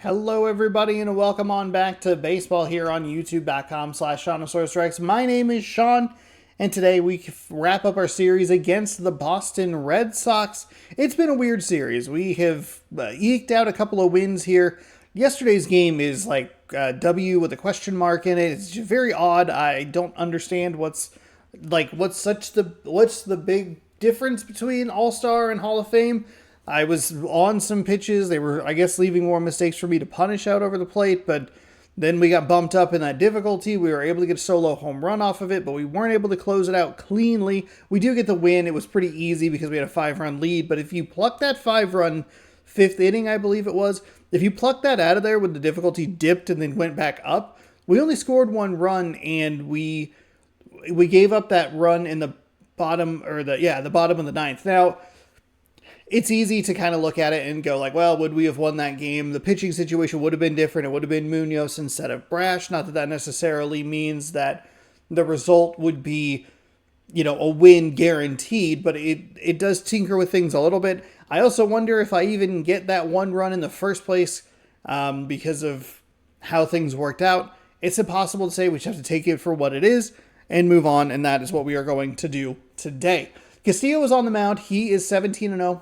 Hello everybody and welcome on back to baseball here on youtube.com/SeanOsaurusRex. My name is Sean and today we wrap up our series against the Boston Red Sox. It's been a weird series. We have eked out a couple of wins here. Yesterday's game is like W with a question mark in it. It's just very odd. I don't understand what's the big difference between All-Star and Hall of Fame. I was on some pitches. They were, I guess, leaving more mistakes for me to punish out over the plate, but then we got bumped up in that difficulty. We were able to get a solo home run off of it, but we weren't able to close it out cleanly. We do get the win. It was pretty easy because we had a 5-run lead, but if you pluck that 5-run fifth inning, I believe it was, if you pluck that out of there when the difficulty dipped and then went back up, we only scored 1 run, and we gave up that run in the bottom, or the bottom of the ninth. Now, it's easy to kind of look at it and go like, well, would we have won that game? The pitching situation would have been different. It would have been Munoz instead of Brash. Not that that necessarily means that the result would be, a win guaranteed, but it does tinker with things a little bit. I also wonder if I even get that 1 run in the first place because of how things worked out. It's impossible to say. We just have to take it for what it is and move on, and that is what we are going to do today. Castillo is on the mound. He is 17-0.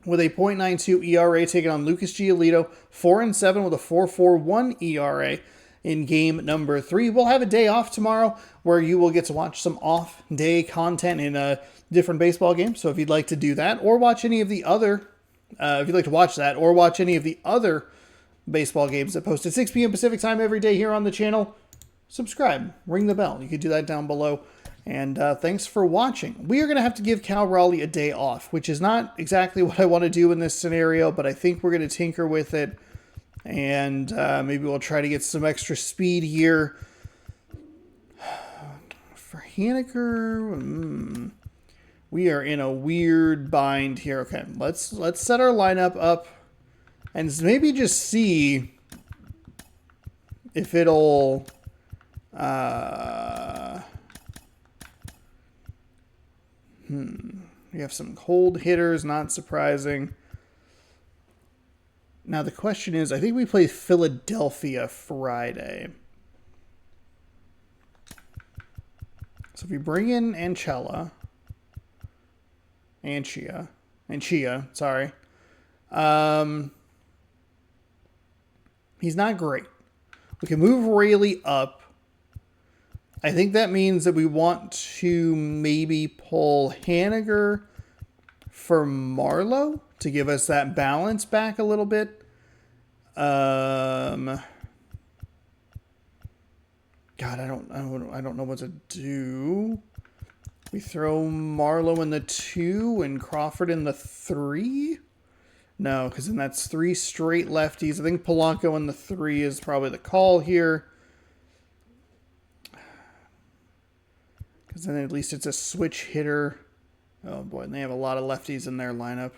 with a .92 ERA, taking on Lucas Giolito, 4-7 with a 4.41 ERA in game number 3. We'll have a day off tomorrow where you will get to watch some off-day content in a different baseball game. So if you'd like to do that or watch any of the other, baseball games that post at 6 p.m. Pacific time every day here on the channel, subscribe, ring the bell. You could do that down below. And thanks for watching. We are going to have to give Cal Raleigh a day off, which is not exactly what I want to do in this scenario, but I think we're going to tinker with it. And maybe we'll try to get some extra speed here. For Haniger, we are in a weird bind here. Okay, let's set our lineup up and maybe just see if it'll... We have some cold hitters, not surprising. Now the question is, I think we play Philadelphia Friday. So if we bring in Anchia, sorry. He's not great. We can move Raley up. I think that means that we want to maybe pull Haniger for Marlowe to give us that balance back a little bit. God, I don't know what to do. We throw Marlowe in the 2 and Crawford in the 3? No, because then that's 3 straight lefties. I think Polanco in the 3 is probably the call here. Because then at least it's a switch hitter. Oh boy, and they have a lot of lefties in their lineup.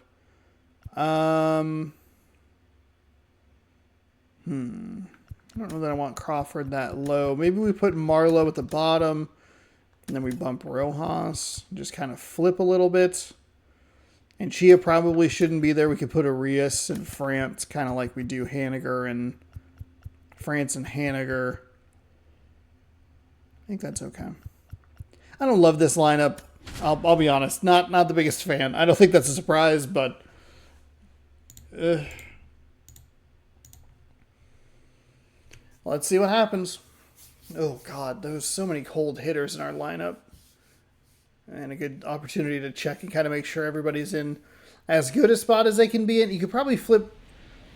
I don't know that I want Crawford that low. Maybe we put Marlowe at the bottom, and then we bump Rojas. Just kind of flip a little bit. And Chia probably shouldn't be there. We could put Arias and France, kind of like we do Haniger and France and Haniger. I think that's okay. I don't love this lineup. I'll be honest. Not the biggest fan. I don't think that's a surprise, but let's see what happens. Oh, God. There's so many cold hitters in our lineup. And a good opportunity to check and kind of make sure everybody's in as good a spot as they can be in. You could probably flip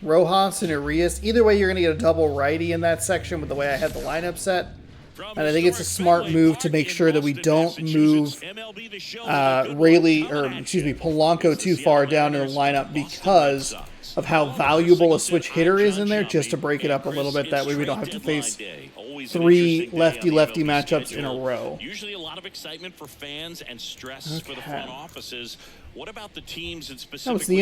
Rojas and Arias. Either way, you're going to get a double righty in that section with the way I had the lineup set. And I think it's a smart move to make sure that we don't move Polanco too far down in the lineup because of how valuable a switch hitter is in there, just to break it up a little bit. That way we don't have to face 3 lefty-lefty matchups in a row. Usually a lot of excitement for fans and stress for the front offices What about the teams and specifically No, it's the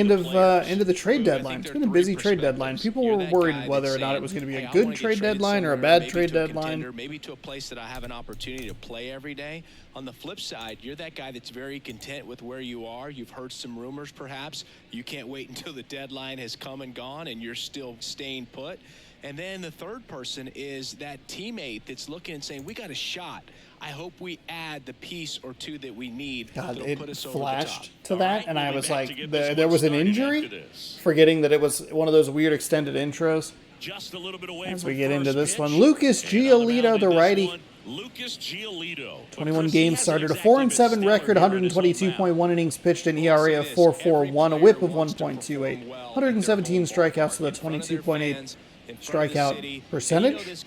end of the trade deadline. It's been a busy trade deadline. People were worried whether or not it was going to be a good trade deadline or a bad trade deadline. Maybe to a place that I have an opportunity to play every day. On the flip side, you're that guy that's very content with where you are. You've heard some rumors, perhaps. You can't wait until the deadline has come and gone, and you're still staying put. And then the third person is that teammate that's looking and saying, we got a shot. I hope we add the piece or two that we need. God, that'll it put us flashed over to that, and I was like, there was was an injury? Forgetting that it was one of those weird extended intros. Just a little bit away As from we get into this pitch. one, Lucas Giolito, the righty. Lucas Giolito. 21 games started, a 4-7 record, 122.1 innings pitched, an ERA of 4.41, a WHIP of 1.28, 117 strikeouts with a 22.8 strikeout percentage.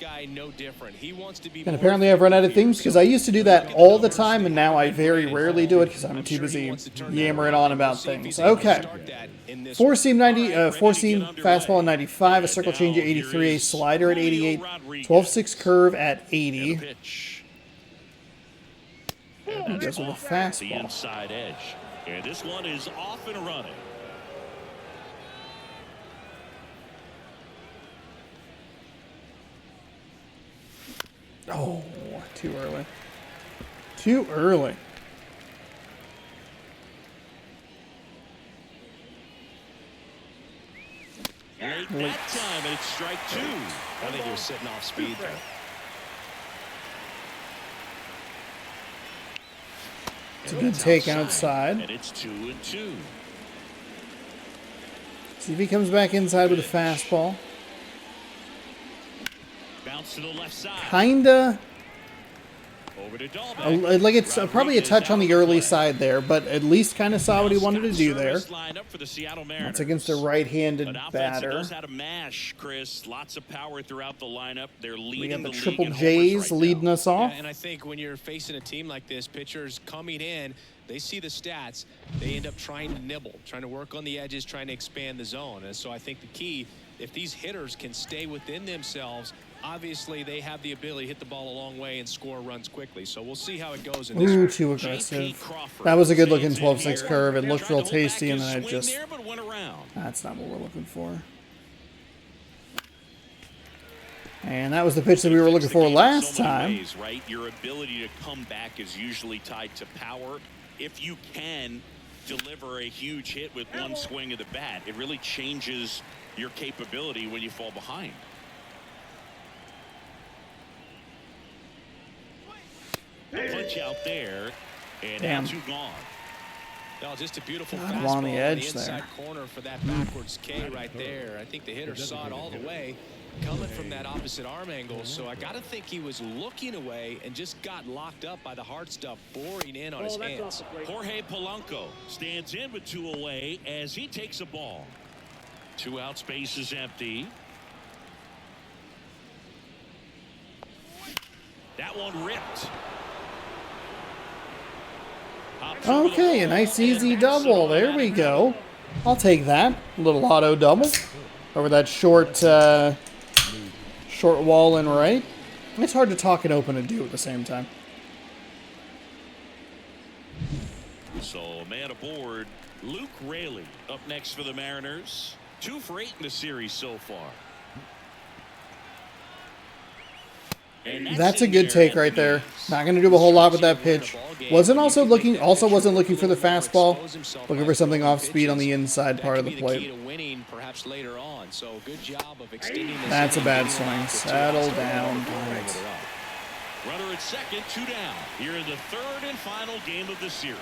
And apparently I've run out of things because I used to do that all the time, and now I very rarely do it because I'm too busy yammering on about things. Okay. Four-seam fastball at 95, a circle change at 83, a slider at 88, 12-6 curve at 80. He goes with a fastball. The inside edge. And this one is off and running. Oh, too early. Too early. Late that time, and it's strike two. I think he was sitting off speed there. It's a good take outside. And it's 2-2. See if he comes back inside with a fastball. Bounce to the left side. Kinda. Over to Dahlbeck. Like it's probably a touch on the early side there, but at least kind of saw what he wanted to do there. That's against a right-handed batter. Knows how to mash, Chris. Lots of power throughout the lineup. They're leading We got the league Triple in homers J's right leading now. us off. And I think when you're facing a team like this, pitchers coming in, they see the stats, they end up trying to nibble, trying to work on the edges, trying to expand the zone. And so I think the key, if these hitters can stay within themselves, obviously they have the ability to hit the ball a long way and score runs quickly. So we'll see how it goes in this Ooh, one. too aggressive. That was a good looking 12-6 curve. It looked real tasty, and then it just, that's not what we're looking for. And that was the pitch that we were looking for last time. Right? Your ability to come back is usually tied to power. If you can deliver a huge hit with one swing of the bat, it really changes your capability when you fall behind. A punch out there, and now two gone. No, just a beautiful God, fastball on the edge inside there. corner for that backwards K right there. I think the hitter saw it all the way coming from that opposite arm angle. So I got to think he was looking away and just got locked up by the hard stuff boring in on his hands. Jorge Polanco stands in with two away as he takes a ball. 2 out, space is empty. That one ripped. Okay, a nice easy double. There we go. I'll take that. A little auto double over that short wall and right. It's hard to talk and open and do at the same time. So man aboard, Luke Raley up next for the Mariners. 2 for 8 in the series so far. That's a good take right there. Not going to do a whole lot with that pitch. Also wasn't looking for the fastball. Looking for something off speed on the inside part of the plate. That's a bad swing. Settle down. Right. Runner at second, 2 down. Here in the 3rd and final game of the series.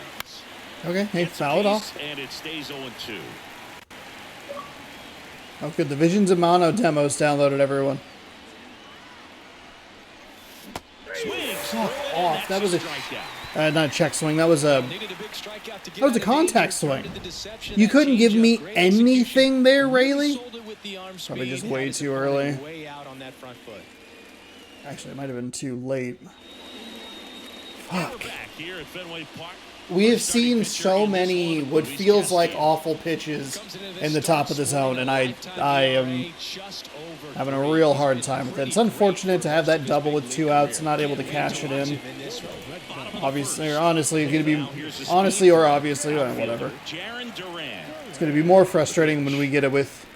Okay, hey, foul it off. And it stays 0-2. Oh, good. The Visions of Mono demos downloaded, everyone. Off. That was a not a check swing. That was a contact swing. You couldn't give me anything there, Rayleigh. Probably just way too early. Actually, it might have been too late. Fuck. Here at Fenway Park. we have seen so many what feels like awful pitches in the top of the zone, and I am having a real hard time with it. It's unfortunate to have that double with 2 outs and not able to cash it in. Obviously, or honestly, it's going to be honestly or obviously, whatever. It's going to be more frustrating when we get it with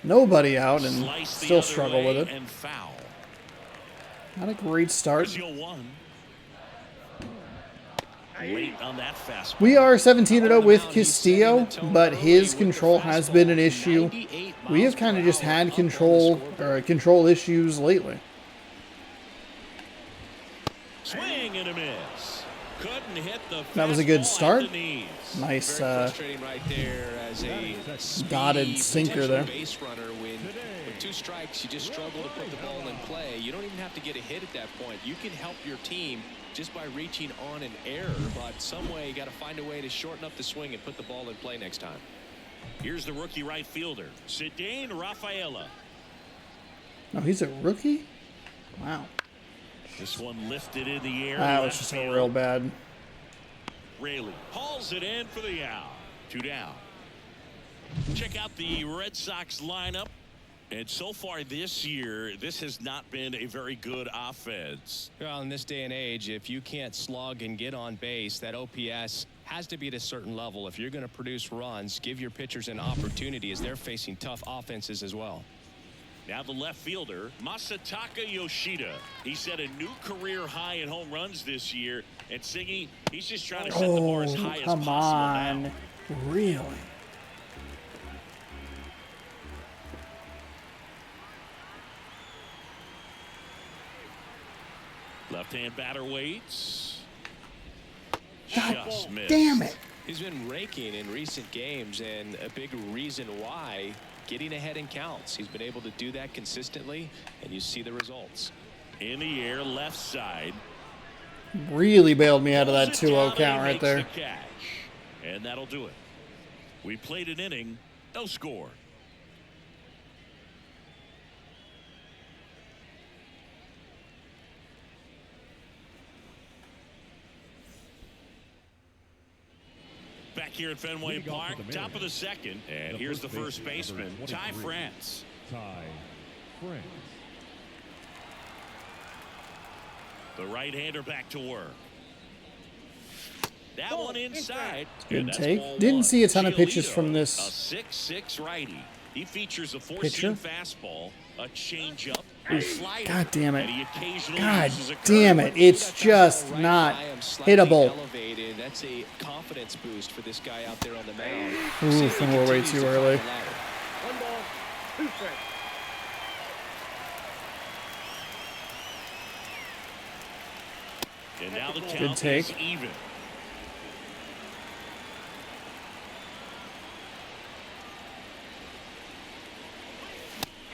nobody out and still struggle with it. Not a great start. We are 17-0 with Castillo, but his control has been an issue. We have kind of just had control issues lately. Swing and a miss. Couldn't hit the that was a good start. Nice dotted sinker there. Base runner with 2 strikes, you just struggle to put the ball in play. You don't even have to get a hit at that point. You can help your team just by reaching on an error, but some way you got to find a way to shorten up the swing and put the ball in play next time. Here's the rookie right fielder, Cedane Rafaela. Oh, he's a rookie? Wow. This one lifted in the air. That was just real bad. Rayleigh hauls it in for the out. 2 down. Check out the Red Sox lineup. And so far this year, this has not been a very good offense. Well, in this day and age, if you can't slug and get on base, that OPS has to be at a certain level. If you're going to produce runs, give your pitchers an opportunity as they're facing tough offenses as well. Now the left fielder, Masataka Yoshida. He set a new career high in home runs this year. And Siggy, he's just trying to set the bar as high as possible. Come on. Now. Really? Left-hand batter waits. God Just missed. damn it. He's been raking in recent games, and a big reason why, getting ahead in counts. He's been able to do that consistently, and you see the results. In the air, left side. Really bailed me out of that 2-0 count right there. The catch. And that'll do it. We played an inning, no score. Back here at Fenway Park, top of the second, and here's the first baseman, Ty France. The right-hander back to work. That one inside. Good take. Didn't see a ton of pitches from this. A 6'6" righty. He features a 4-seam fastball, a changeup, a slider. God damn it. And he occasionally God uses a damn curve. it. It's just not hittable. Elevated. That's a confidence boost for this guy out there on the mound. Oof, and we're way too early. 1 ball, 2 strikes. And now the Good count take. is even.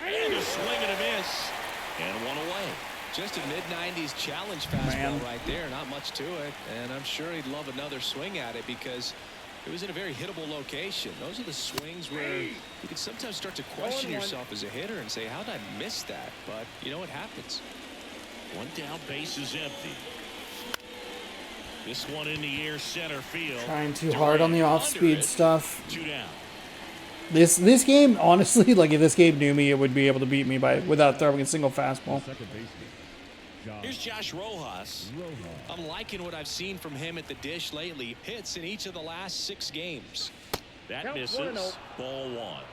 And a swing and a miss. And one away. Just a mid-90s challenge fastball right there. Not much to it. And I'm sure he'd love another swing at it because it was in a very hittable location. Those are the swings where you can sometimes start to question yourself as a hitter and say, how did I miss that? But, you know, it happens. One down, base is empty. This one in the air, center field. Trying too hard on the off-speed stuff. 2 down. This game, honestly, like if this game knew me, it would be able to beat me without throwing a single fastball. Here's Josh Rojas. I'm liking what I've seen from him at the dish lately. Hits in each of the last 6 games. That Count misses. 1-0. Ball 1.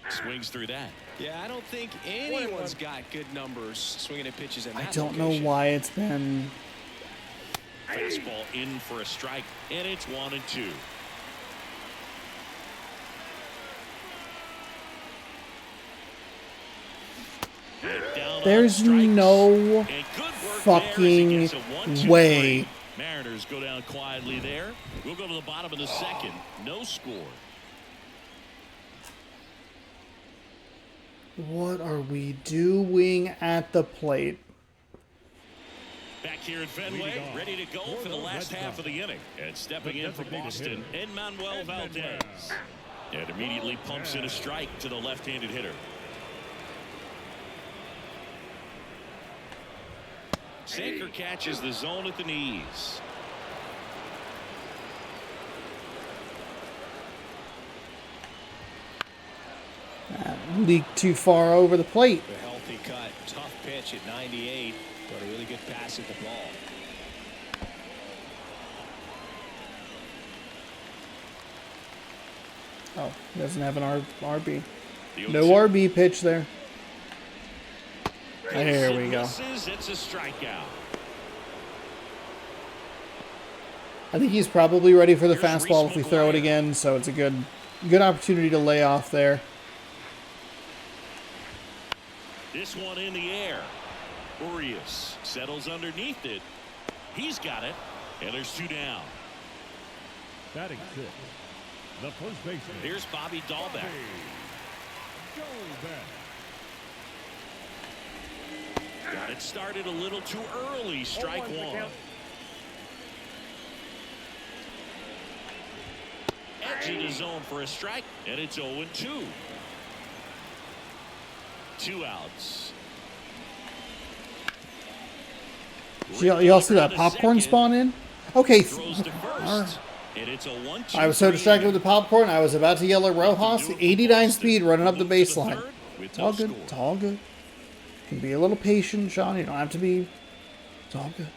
Swings through that. Yeah, I don't think anyone's got good numbers swinging at pitches in that I don't know location. why it's been... Fastball in for a strike, and it's 1-2. There's no fucking way. Mariners go down quietly there. We'll go to the bottom of the second. No score. What are we doing at the plate? Back here at Fenway, ready to go for the last half of the inning. And stepping in for Boston, Enmanuel Valdez. And immediately pumps in a strike to the left-handed hitter. Sinker catches the zone at the knees. Leaked too far over the plate. A healthy cut. Tough pitch at 98, but a really good pass at the ball. Oh, he doesn't have an RB. The No 0-2. RB pitch there. There we go. Misses. It's a strikeout. I think he's probably ready for the Here's fastball Reese if we throw it McGuire. again, so it's a good opportunity to lay off there. This one in the air. Urias settles underneath it. He's got it. And there's 2 down. Batting six. The first baseman. Here's Bobby Dahlbeck. Joe Beck. Got it started a little too early. Strike 1. Edge of the zone for a strike. And it's 0-2. 2 outs. Y'all see that popcorn spawn in? Okay. Throws to first. And it's a 1-2. I was so distracted with the popcorn, I was about to yell at Rojas. 89 speed running up the baseline. It's all good. It's all good. Can be a little patient, Sean. You don't have to be. It's all good.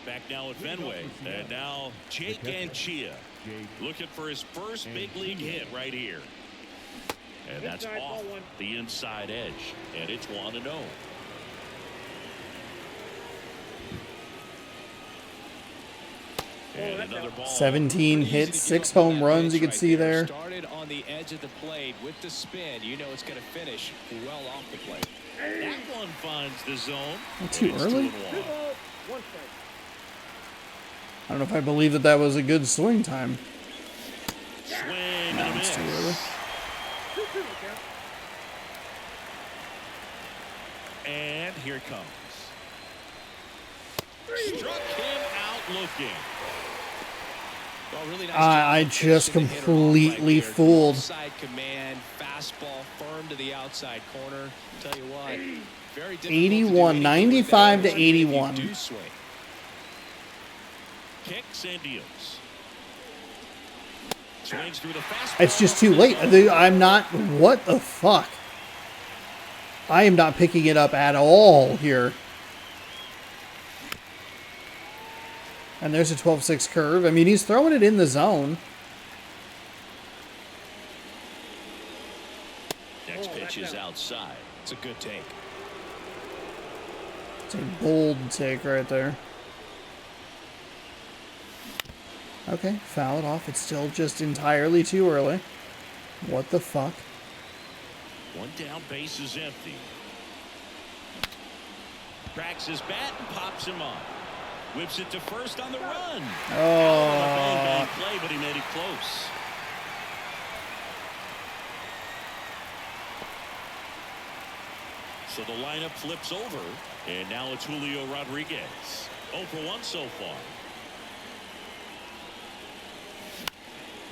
Back now at Fenway. And now Jake Anchia looking for his first big league hit right here. And that's off the inside edge. And it's 1-0. And another ball. 17 hits, 6 home runs. You can see there. Started on the edge of the plate with the spin. You know it's going to finish well off the plate. That one finds the zone. Not too It's early. 2-1. 1 strike. I don't know if I believe that was a good swing time. Swing and a It's too miss. early. 2-2 count. And here it comes. Struck him out looking. Well, really nice I job just finishing the hitter off completely there. Good fooled. Inside command, fastball firm to the outside corner. Tell you what, very difficult 81, to do 95 to anything with that 81. if you do swing. Kicks and deals. Swings through the fastball. It's just too late. I'm not. What the fuck? I am not picking it up at all here. And there's a 12-6 curve. I mean, he's throwing it in the zone. Next pitch is outside. It's a good take. It's a bold take right there. Okay, foul it off. It's still just entirely too early. What the fuck? 1 down, base is empty. Cracks his bat and pops him up. Whips it to first on the run. Bang, bang play, but he made it close. So the lineup flips over, and now it's Julio Rodriguez. 0 for 1 so far.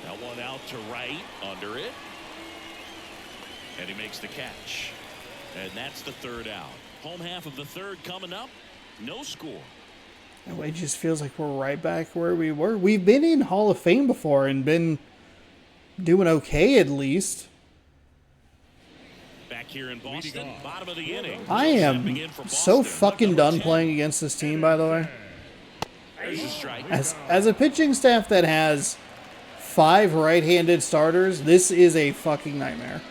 That one out to right, under it. And he makes the catch. And that's the 3rd out. Home half of the 3rd coming up. No score. It just feels like we're right back where we were. We've been in Hall of Fame before and been doing okay at least. Back here in Boston, bottom of the inning. I am so fucking done playing against this team, by the way. There's a strike. As a pitching staff that has 5 right-handed starters, this is a fucking nightmare.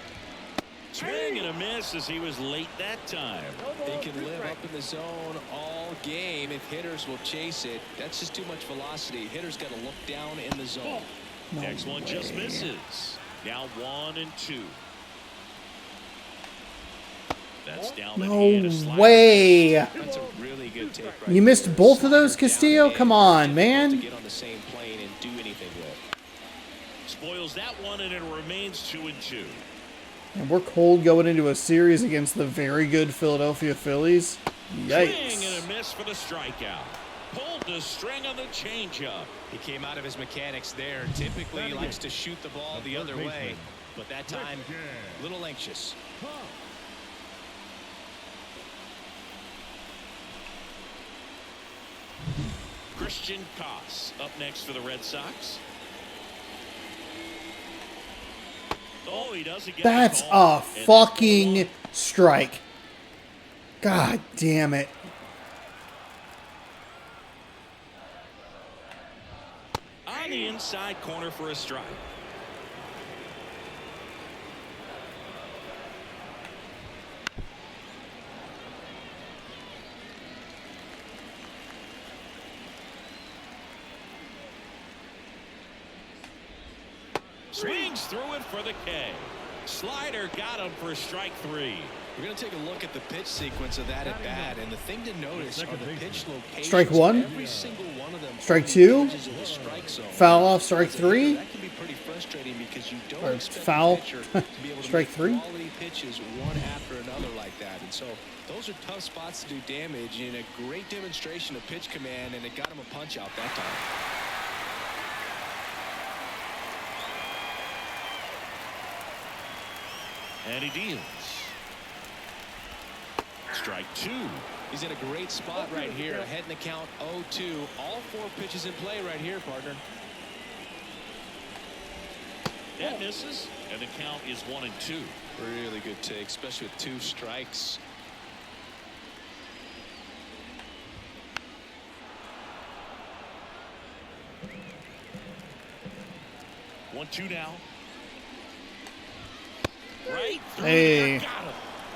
Swing and a miss as he was late that time. They can live up in the zone all game if hitters will chase it. That's just too much velocity. Hitters got to look down in the zone. No Next one way. just misses. Now 1 and 2. That's down No and he hit a slider. way. That's a really good take right You missed there. both of those, Slider Castillo? down Come in, on, difficult man. To get on the same plane and do anything with. Spoils that one, and it remains 2 and 2. And we're cold going into a series against the very good Philadelphia Phillies. Swing Yikes. and a miss for the strikeout. Pulled the string on the changeup. He came out of his mechanics there. Typically he likes to shoot the ball the other way, but that time a little anxious. Christian Koss up next for the Red Sox. Oh, he doesn't get That's the call. a fucking strike. God damn it. On the inside corner for a strike. Swings through it for the K. Slider got him for strike 3. We're going to take a look at the pitch sequence of that at bat, and the thing to notice are the pitch locations. Strike 1. Every single one of them. Strike 2. Pitches in the strike zone. Foul off strike 3. That can be pretty frustrating because you don't Or expect foul. the pitcher to be able to Strike make 3. quality pitches one after another like that. And so those are tough spots to do damage, and a great demonstration of pitch command, and it got him a punch out that time. And he deals. Strike 2. He's in a great spot right here. Ahead in the count 0-2. All 4 pitches in play right here, partner. That misses. And the count is 1-2. Really good take, especially with 2 strikes. One-two now. Right through Hey. there. Got him.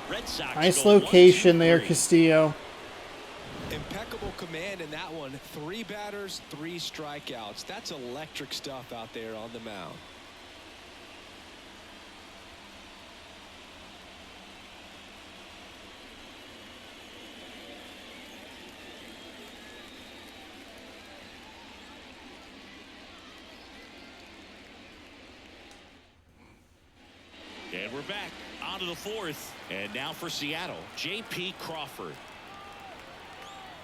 Red Sox Nice go location 1-2-3. there, Castillo. Impeccable command in that one. 3 batters, 3 strikeouts. That's electric stuff out there on the mound. And we're back onto the 4th. And now for Seattle, J.P. Crawford.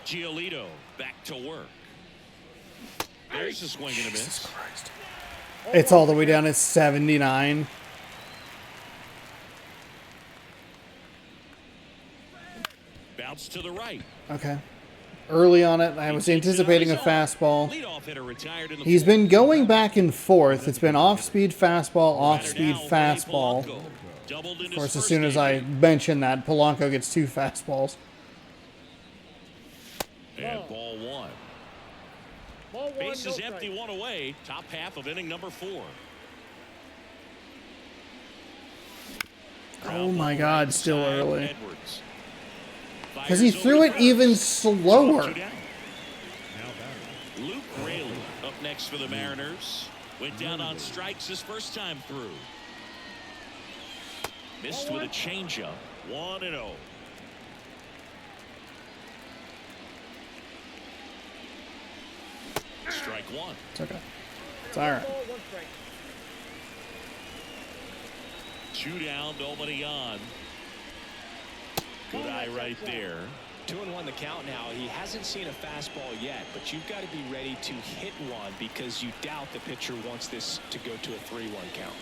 Giolito back to work. There's a swing and a miss. Jesus Christ. It's all the way down to 79. Bounce to the right. Okay. Early on it, I was anticipating a fastball. Leadoff hitter retired in the He's 4th. been going back and forth. It's been off-speed fastball, Batter off-speed now, Ray fastball. Polanco. Doubled in Of his course, as first soon as I game. mention that, Polanco gets 2 fastballs. And ball 1. Ball 1, Bases no empty, strike. 1 away. Top half of inning number 4. Oh my God, still Side, early. Edwards. Because he Fires threw over it first. even slower. 2 down. Luke Raley up next for the Mariners. Went down on strikes his first time through. Missed with a changeup. 1-0. Strike 1. It's okay. It's all right. Ball 1 strike. 2 down, nobody on. Good eye right there. 2-1 the count now. He hasn't seen a fastball yet, but you've got to be ready to hit one because you doubt the pitcher wants this to go to a 3-1 count.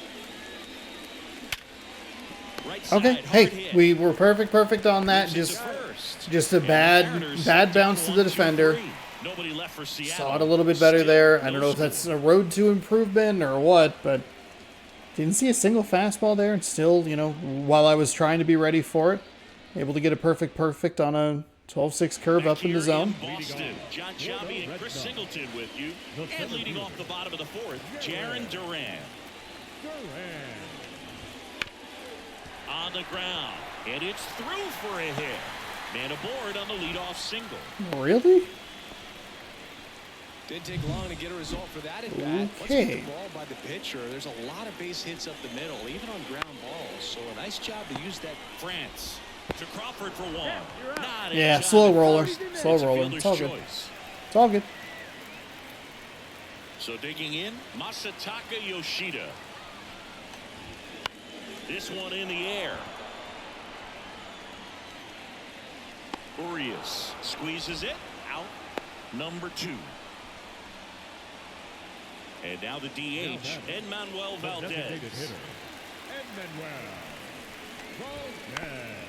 Right side, Okay. hard Hey, hit. we were perfect on that. Moves Just into first. just a And the bad Mariners bad down bounce to the 1-2-3. defender. Nobody left for Seattle. Saw it a little bit better Still there. I no don't know if score. that's a road to improvement or what, but didn't see a single fastball there. And still, you know, while I was trying to be ready for it, able to get a perfect on a 12-6 curve Back up in the here zone. Boston, John Chapman and Chris Singleton with you. And leading off the bottom of the 4th, Jaron Duran. Duran. On the ground. And it's through for a hit. Man aboard on the leadoff single. Really? Didn't take long to get a result for that at bat. Once you Okay. get the ball by the pitcher, there's a lot of base hits up the middle, even on ground balls. So a nice job to use that. France to Crawford for 1. Not in Yeah, time. slow roller. It's Slow a roller. fielder's It's all good. choice. It's all good. So digging in, Masataka Yoshida. This one in the air. Urias squeezes it out. Number 2. And now the DH, Emmanuel The designated Valdez. hitter, Emmanuel Valdez.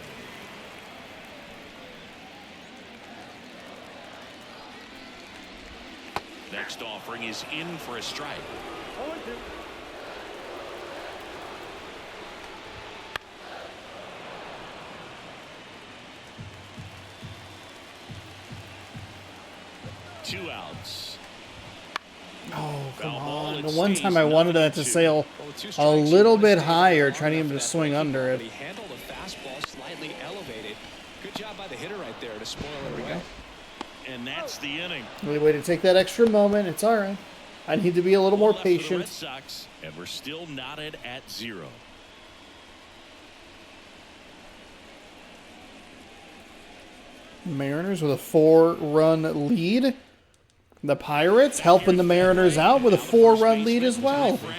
Next offering is in for a strike. 0-2. Two outs. Oh, come Foul ball, on. it The one stays time I wanted that to 9-2. sail Well, with 2 a strikes, you little wanna bit stay higher, long trying to enough him for to that swing breaking under ball, it. but he handled a fastball slightly elevated. Good job by the hitter right there to spoil it away. And that's the inning. Really way to take that extra moment. It's all right. I need to be a little more One left for the Red patient. Sox, and we're still knotted at 0. Mariners with a 4-run lead. The Pirates helping the Mariners out with a 4-run lead as well. Number 23.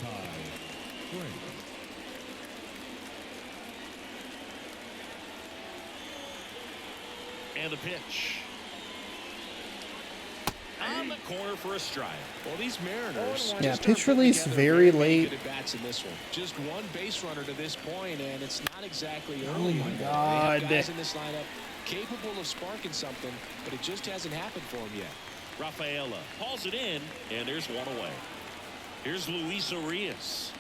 Ty France. And the pitch. On the corner for a strike. Well, these Mariners. Yeah, just pitch aren't putting release together very many late. good at-bats in this one. Just one base runner to this point, and it's not exactly Oh early. my They God. have guys in this lineup capable of sparking something, but it just hasn't happened for him yet. Rafaela hauls it in, and there's one away. Here's Luis Urias.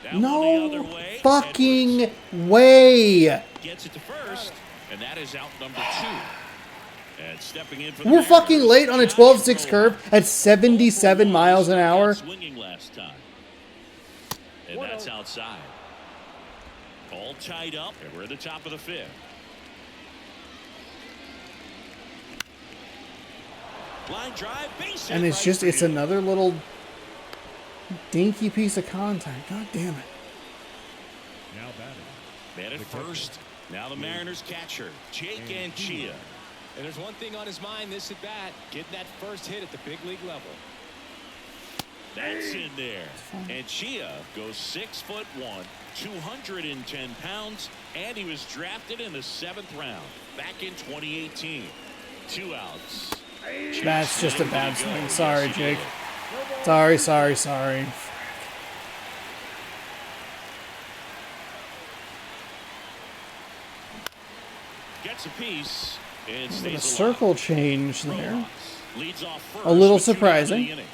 That one the other No way. fucking way. Edwards gets it to first, and that is out number 2. And stepping in for the We're fucking Mariners, late on a Josh 12-6 Rojas. curve at 77 miles an hour. Swinging last time. And that's outside. All tied up, and we're at the top of the 5th. Line drive, base hit And it's right just, it's field. another little dinky piece of contact. God damn it. Now batting. Man at first. Now the Mariners catcher, Jake Anchia. And there's one thing on his mind this at bat, getting that first hit at the big league level. That's in there. And Chia goes 6'1", 210 pounds, and he was drafted in the 7th round back in 2018. 2 outs. That's just a bad Way to go. swing. Sorry, Yes, he Jake. did. Sorry. Gets a piece and With stays a alive. circle change there. Rojas leads off first A little with 2 down in the surprising. inning.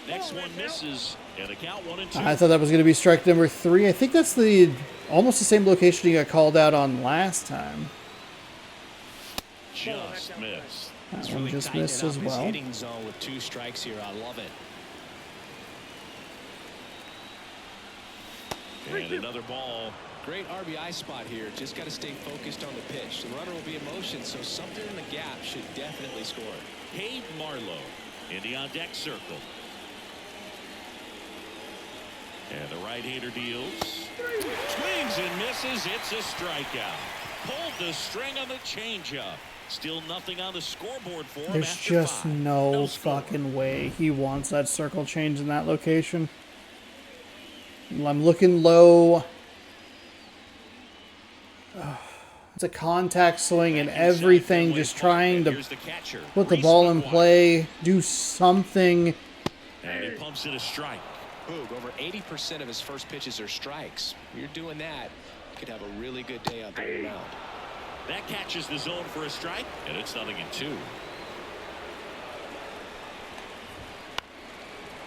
Next one misses, and a count 1-2. I thought that was going to be strike number 3. I think that's almost the same location he got called out on last time. Just missed. That It's one really just tightening missed up as his well. hitting zone with 2 strikes here. I love it. And another ball. Great RBI spot here. Just got to stay focused on the pitch. The runner will be in motion, so something in the gap should definitely score. Cade Marlowe in the on-deck circle. And the right-hander deals. Swings and misses. It's a strikeout. Pulled the string on the changeup. Still nothing on the scoreboard for him. There's after just 5. no score. fucking way he wants that circle change in that location. I'm looking low. It's a contact swing and Back inside everything, Fenway just Park, trying and to here's the catcher, put the Reese ball in McGuire. play, do something. And he pumps it a strike. Boog, over 80% of his first pitches are strikes. You're doing that, you could have a really good day out there in the mound. That catches the zone for a strike, and it's 0-2.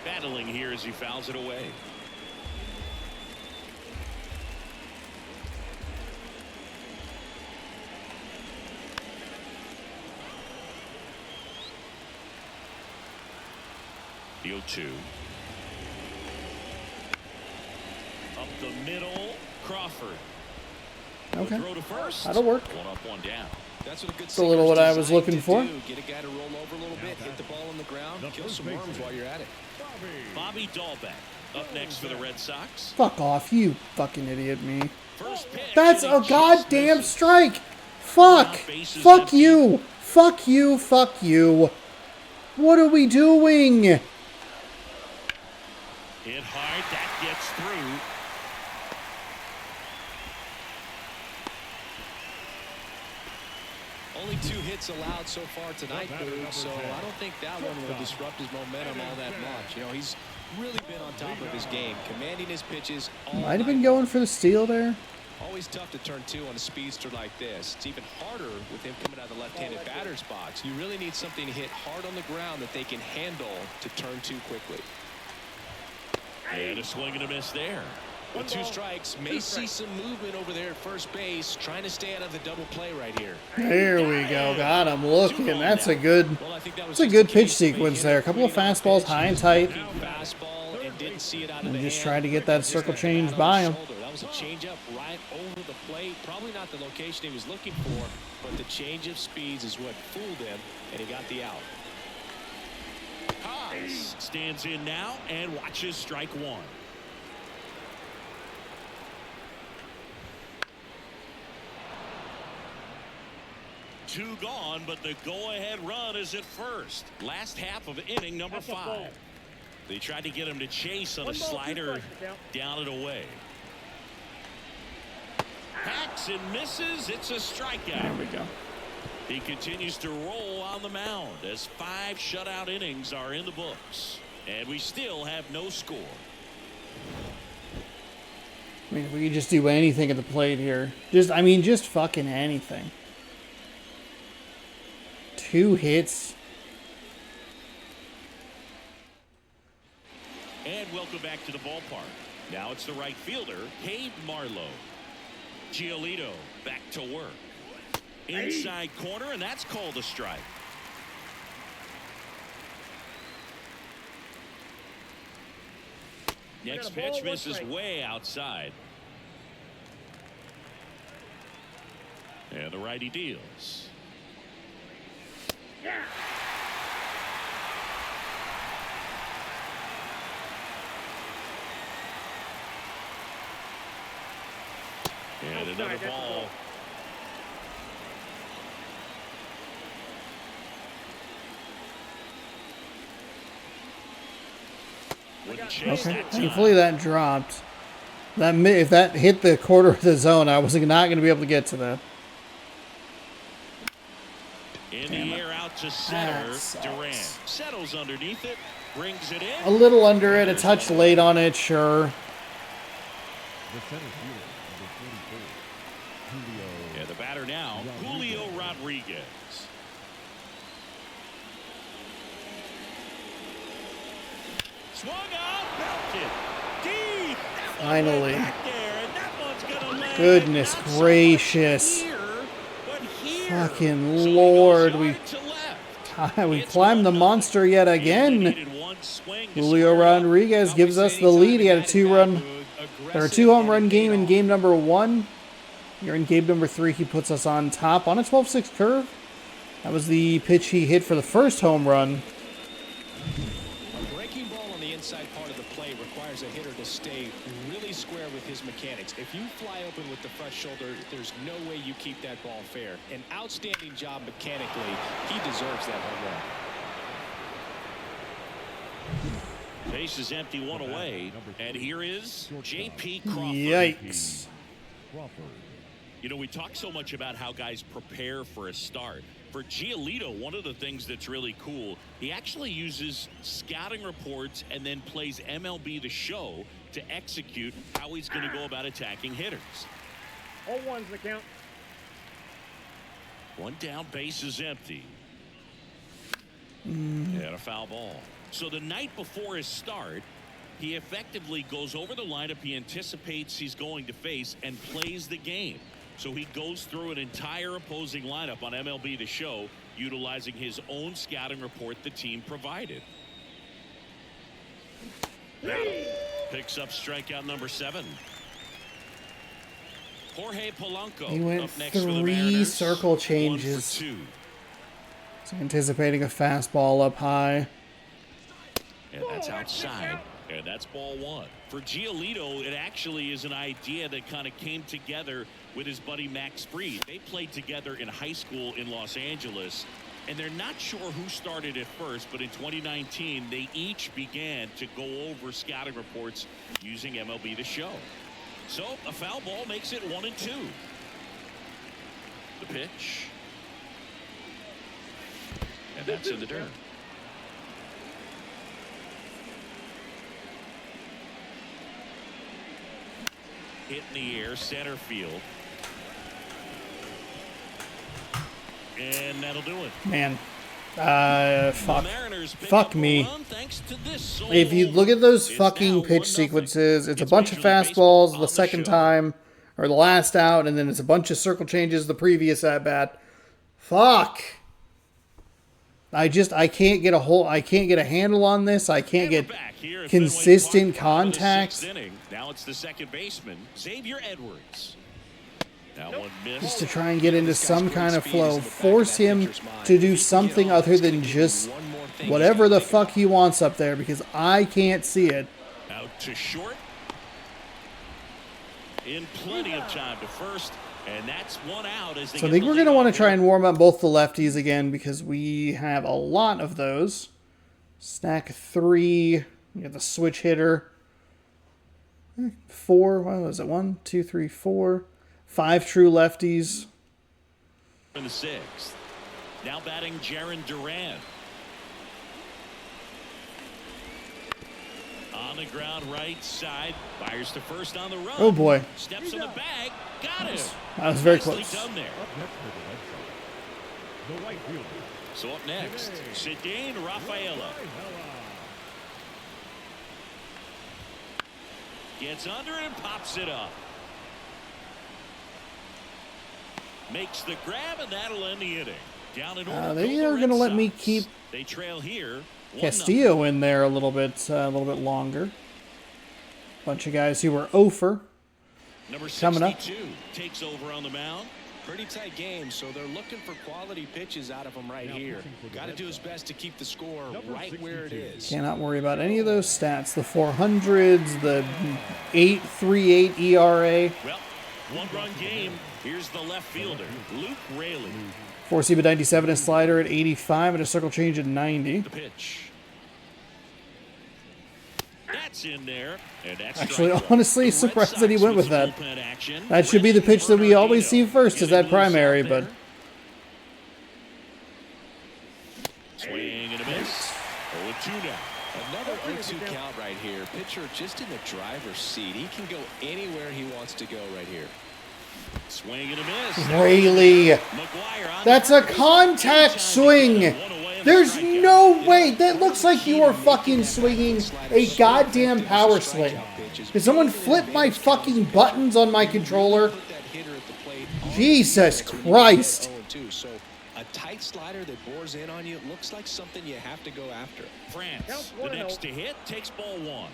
Battling here as he fouls it away. The 0-2. Up the middle, Crawford. Okay. Throw to first. That'll work. 1 up, 1 down. That's what a good a little what I was sinker's looking designed for. to do. Get a guy to roll over a little bit, hit the ball on the ground, The kill first some worms baseman. while you're at it. Bobby Dahlbeck up next for the Red Sox. Fuck off, you fucking idiot me. First pitch. That's and a he just goddamn misses. strike. Fuck. Bases Fuck empty. you. Fuck you. Fuck you. What are we doing? Hit hard. That gets through. Only 2 hits allowed so far tonight, Boog, so I don't think that one will disrupt his momentum all that much. You know, he's really been on top of his game, commanding his pitches. Might have been going for the steal there. Always tough to turn two on a speedster like this. It's even harder with him coming out of the left-handed batter's box. You really need something to hit hard on the ground that they can handle to turn two quickly. And a swing and a miss there. With 2 strikes, may see some movement over there at first base, trying to stay out of the double play right here. There we go. Got him looking. That's a good. That's a good pitch sequence there. A couple of fastballs high and tight. Fastball and didn't see it out of the Just hand. tried to get that circle change by him. That was a changeup right over the plate. Probably not the location he was looking for, but the change of speeds is what fooled him, and he got the out. Haas stands in now and watches strike one. Two gone, but the go-ahead run is at first. Last half of inning number 5. They tried to get him to chase on a slider down and away. Hacks and misses. It's a strikeout. There we go. He continues to roll on the mound as 5 shutout innings are in the books. And we still have no score. I mean, if we could just do anything at the plate here. Just fucking anything. 2 hits. And welcome back to the ballpark. Now it's the right fielder, Cade Marlowe. Giolito back to work. Inside corner, and that's called a strike. Next pitch misses way outside. And the righty deals. And another ball. Wouldn't chase Okay. that time. Thankfully that dropped. If that hit the quarter of the zone, I was not going to be able to get to that. In the air out to center. That sucks. Durant settles underneath it, brings it in. A little under it, a touch late on it, sure. The center fielder, number 44, Julio. Yeah, the batter now, Julio Rodriguez. Swung on, belted deep. That one Finally. went back there, and that one's gonna land Goodness not so much gracious. here, but here. Fucking So he Lord, goes we yard to left. we It's climbed the 1-0. monster yet He only again. needed one swing to Julio square up. Rodriguez gives us the lead. He had a 2 home run game in game number 1. Here in game number 3, he puts us on top on a 12-6 curve. That was the pitch he hit for the first home run. A breaking ball on the inside part of the plate requires a hitter to stay really square with his mechanics. If you fly open with the front shoulder, there's no way you keep that ball fair. An outstanding job mechanically. He deserves that home run. Base is empty, one away, and here is J.P. Crawford. Yikes. Crawford. You know, we talk so much about how guys prepare for a start. For Giolito, one of the things that's really cool, he actually uses scouting reports and then plays MLB The Show to execute how he's going to go about attacking hitters. 0-1's the count. One down, base is empty. And a foul ball. So the night before his start, he effectively goes over the lineup he anticipates he's going to face and plays the game. So he goes through an entire opposing lineup on MLB The Show, utilizing his own scouting report the team provided. Picks up strikeout number 7. Jorge Polanco He went up next for the 3 Mariners. circle 1 changes. for 2. So anticipating a fastball up high. And that's outside. And that's ball 1. For Giolito, it actually is an idea that kind of came together with his buddy Max Fried. They played together in high school in Los Angeles, and they're not sure who started it first, but in 2019, they each began to go over scouting reports using MLB The Show. So a foul ball makes it 1-2. The pitch. And that's in the dirt. hit in the air, center field. And that'll do it. Man. The Fuck. Mariners pick Fuck up a me. run thanks to this solo. If you look at those It's fucking now pitch 1-0. sequences, it's a It's bunch of Major League Baseball fastballs on the the second show. time, or the last out, and then it's a bunch of circle changes the previous at bat. Fuck. I can't get a handle on this. I can't And get we're back here at consistent Fenway Park, bottom of the contact. sixth inning. Now it's the second baseman, Xavier Edwards. That one Just missed. to try and get into some kind of flow. Force him to do something other than just whatever the fuck he wants up there, because I can't see it. Out to short. In plenty of time to first. And that's one out. As they So I get think the we're going to lead want off to try here. and warm up both the lefties again, because we have a lot of those. Stack 3. We got the switch hitter. 4. What was it? 1, 2, 3, 4. 5 true lefties. In the sixth. Now batting Jaron Duran. On the ground right side. Fires to first on the run. Oh boy. Steps in the bag. Got him. That was very Nicely close. done there. Up next for the Red Sox, the right fielder, So up next, Cedane Rafaela. Gets under it and pops it up. Makes the grab, and that'll end the inning. Down in order. They go the are Red going to let me Sox. keep They trail here. 1-0. Castillo in there a little bit longer. Bunch of guys who were over. Number coming up. 62 takes over on the mound. Pretty tight game, so they're looking for quality pitches out of him right here. Got to do his best to keep the score right where it is. Cannot worry about any of those stats. The 400s, the 8.38 ERA. Well, one-run game. Here's the left fielder, Luke Raley. 4 at 97, a slider at 85, and a circle change at 90. The pitch. That's in there. And that's Actually, strike one. honestly, The Red surprised that he Sox went with some that. bullpen action. That should be the pitch that we always see first, is that Getting loose primary, out but there. Swing and a miss. 0-2 now. Another 0-2 count right here. Pitcher just in the driver's seat. He can go anywhere he wants to go right here. Swing and a miss. Rayleigh. McGuire on That's the a first. contact Time to swing. get one away and a There's strikeout. no way. That looks like you are fucking swinging a goddamn power swing. Did someone flip my fucking buttons on my controller? Put that hitter at the plate on Jesus the Christ. 0-2. So a tight slider that bores in on you looks like something you have to go after. France, the next to hit, takes ball 1.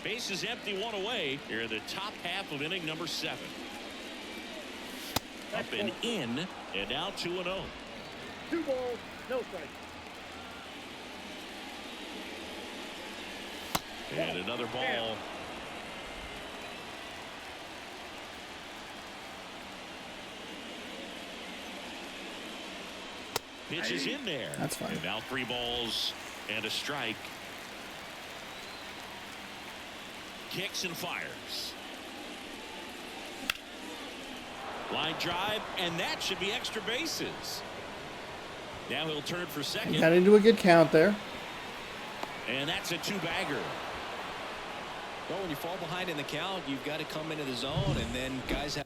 Base is empty, 1 away. Here in the top half of inning number 7. Up and in, and now 2-0. 2 balls, no strikes. And another ball. Pitch is in there. That's fine. And now 3 balls and a strike. Kicks and fires. Line drive, and that should be extra bases. Now he'll turn for second. Got into a good count there. And that's a 2-bagger. Well, when you fall behind in the count, you've got to come into the zone, and then guys have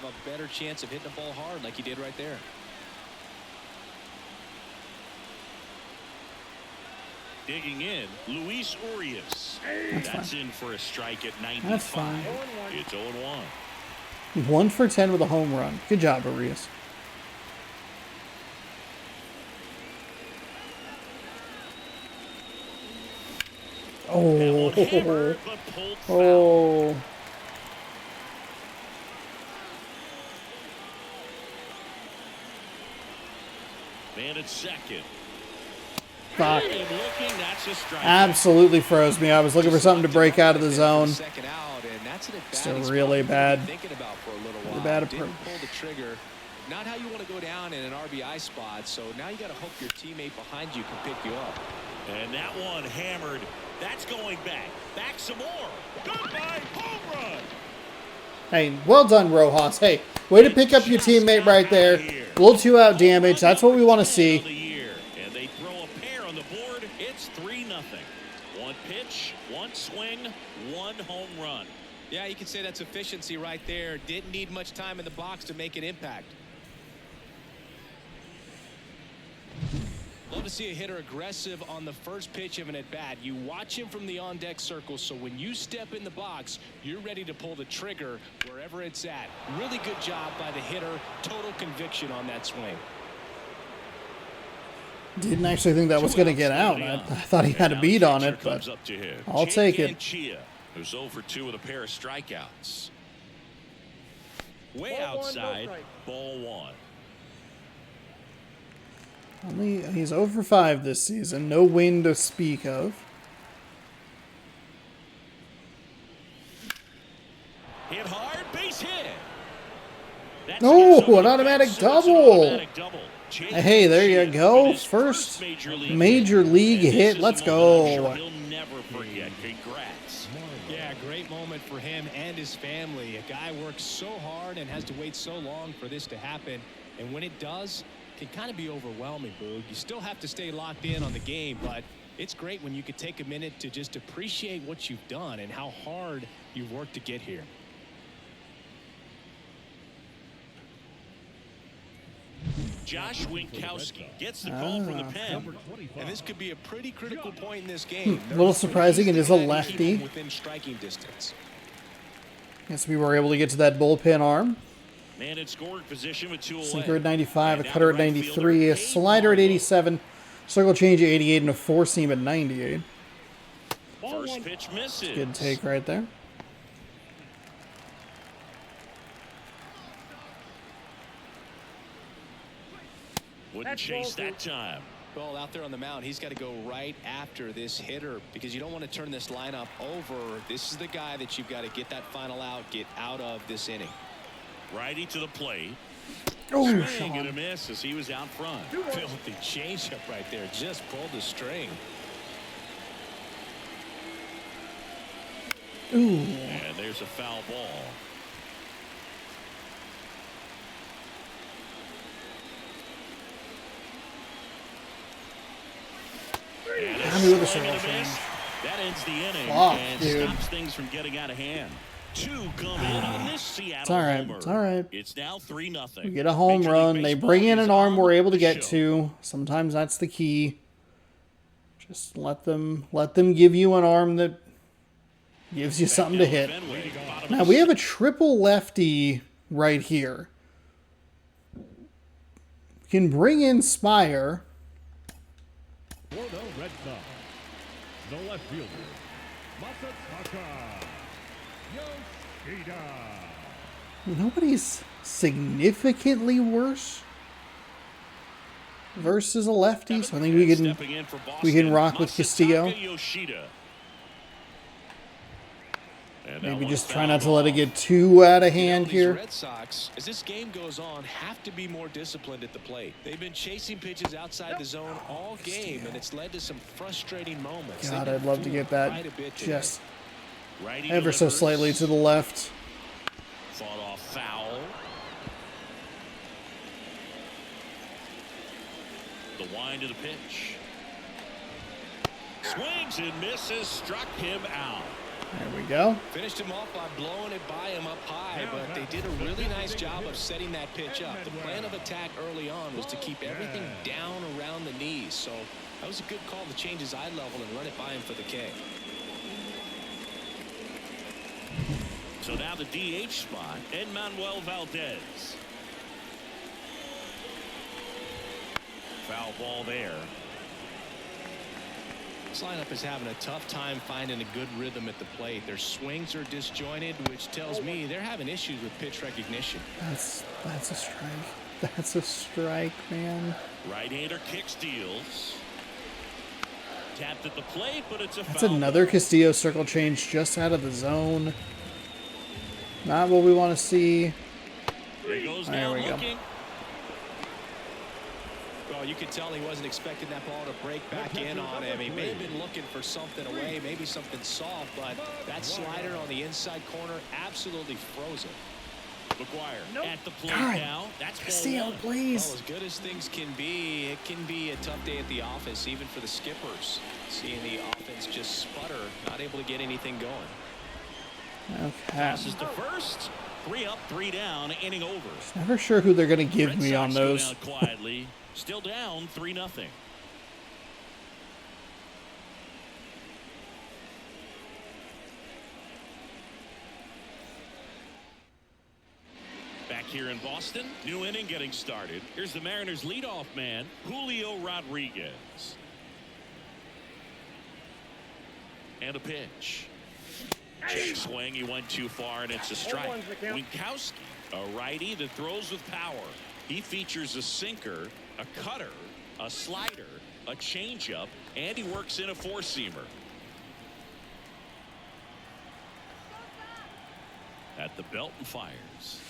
a better chance of hitting the ball hard like he did right there. Digging in, Luis Urias. That's in for a strike at 95. That's fine. It's 0-1. 1 for 10 with a home run. Good job, Arias. That one hammered, Oh. but pulled foul. Oh. Man at second. Fuck. And looking, that's a strike. Absolutely froze me. I was looking for something to break out of the zone. Second out, and that's an Still at-bat he's really probably bad. been thinking about for a little Really while. bad Didn't approach. pull the trigger. Not how you want to go down in an RBI spot. So now you got to hope your teammate behind you can pick you up. And that one hammered. That's going back. Back some more. Goodbye, home run. Hey, well done, Rojas. Hey, way to pick up your teammate right there. A little 2-out damage. That's what we want to see. And they throw a pair on the board. It's 3-0. One pitch, one swing, one home run. Yeah, you can say that's efficiency right there. Didn't need much time in the box to make an impact. Love to see a hitter aggressive on the first pitch of an at-bat. You watch him from the on-deck circle, so when you step in the box, you're ready to pull the trigger wherever it's at. Really good job by the hitter. Total conviction on that swing. Didn't actually think that was going to get out. I thought he had a beat on it, but I'll take it. Who's 0 for 2 with a pair of strikeouts. Way Ball 1, no outside, strike. ball 1. He's 0 for 5 this season. No win to speak of. Hit hard, base hit. That's Oh, gets over an the automatic fence, so it's an double. automatic double. Hey, there you go. First major league hit. Let's go. He'll never forget. Congrats. Yeah, great moment for him and his family. A guy works so hard and has to wait so long for this to happen. And when it does, it can kind of be overwhelming, Boog. You still have to stay locked in on the game, but it's great when you could take a minute to just appreciate what you've done and how hard you've worked to get here. Josh Winkowski gets the call from the pen. And this could be a pretty critical point in this game. A little surprising. It is a lefty. Within striking distance. Guess we were able to get to that bullpen arm. Man in scoring position with 2 away. Sinker at 95, a cutter at 93, a slider at 87, circle change at 88, and a four seam at 98. First pitch misses. Good take right there. Wouldn't chase that time. Well, out there on the mound, he's got to go right after this hitter because you don't want to turn this lineup over. This is the guy that you've got to get that final out, get out of this inning. Righty to the plate. Oh, Swing and a miss as he was out front. Filthy changeup right there. Just pulled the string. Ooh. And there's a foul ball. Happy with the circle change. That ends the inning and dude. stops things from getting out of hand. 2 come in on this Seattle It's all right. homer. It's all right. It's now 3-0. We get a home Major League run. They Baseball bring in is an arm on we're able to the get show. to. Sometimes that's the key. Just let them give you an arm that gives you something to hit. Fenway, bottom Now of we the have a triple lefty right here. Can bring in Spire. For the Red Sox, the left fielder, Masataka Yoshida. Nobody's significantly worse versus a lefty, so I think Stepping in for we can Boston, rock with Castillo. Masataka Yoshida. And that Maybe one's just try foul not to let it ball. get too out of hand These here. Red Sox, as this game goes on, have to be more disciplined at the plate. They've been chasing pitches outside the zone all game, and it's led to some frustrating moments. God, They've I'd been love to get that quite a bit today. just Righty ever so delivers. slightly to the left. Fought off foul. The wind of the pitch. Swings and misses, struck him out. There we go. Finished him off by blowing it by him up high, but they did a really nice job of setting that pitch up. The plan of attack early on was to keep everything down around the knees, so that was a good call to change his eye level and run it by him for the K. So now the DH spot, Edmanuel Valdez. Foul ball there. This lineup is having a tough time finding a good rhythm at the plate. Their swings are disjointed, which tells me they're having issues with pitch recognition. That's a strike. That's a strike, man. Right-hander kick steals. Tapped at the plate, but it's a That's foul. another Castillo circle change just out of the zone. Not what we want to see. There goes There down we go. looking. Well, you could tell he wasn't expecting that ball to break back in on him. He may have been looking for something away, maybe something soft, but that slider on the inside corner absolutely froze him. McGuire at the plate God, now. That's ball steal, one. please. Well, as good as things can be, it can be a tough day at the office, even for the skippers. Seeing the offense just sputter, not able to get anything going. Okay. Passes to first. 3 up, 3 down, inning over. Never sure who they're going to give Red me Sox on go those. down quietly. Still down 3-0. Back here in Boston, new inning getting started. Here's the Mariners leadoff man, Julio Rodriguez. And a pitch. Check swing, he went too far, and it's a strike. Winkowski, a righty that throws with power. He features a sinker, a cutter, a slider, a changeup, and he works in a four-seamer. At the belt and fires.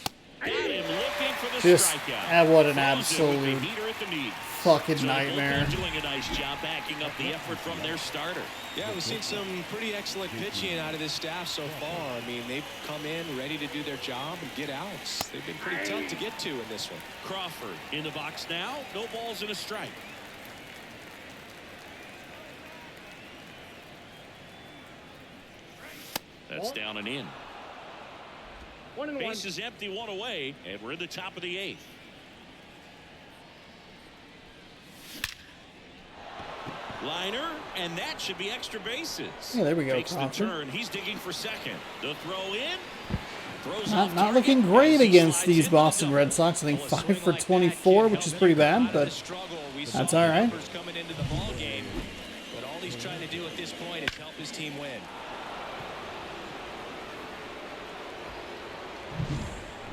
Got him looking for the Just, strikeout. what an Throws it with the absolute heater at the knee. fucking So the nightmare. bullpen doing a nice job backing up the effort from their starter. Yeah, we've seen some pretty excellent pitching out of this staff so far. I mean, they've come in ready to do their job and get outs. They've been pretty tough to get to in this one. Crawford in the box now. No balls and a strike. That's down and in. 1-1. Base is empty, 1 away, and we're in the top of the 8th. Liner, and that should be extra bases. Yeah, there we go, Takes the Crawford. turn. He's digging for second. The throw in. Throws Not off not target looking as great he against slides these into the Boston double. Red Sox. I think Well, a 5 swing for like that 24, can't which is help pretty him get bad, out of the but struggle. We that's saw all the right. numbers coming into the ball game, but all he's trying to do at this point is help his team win.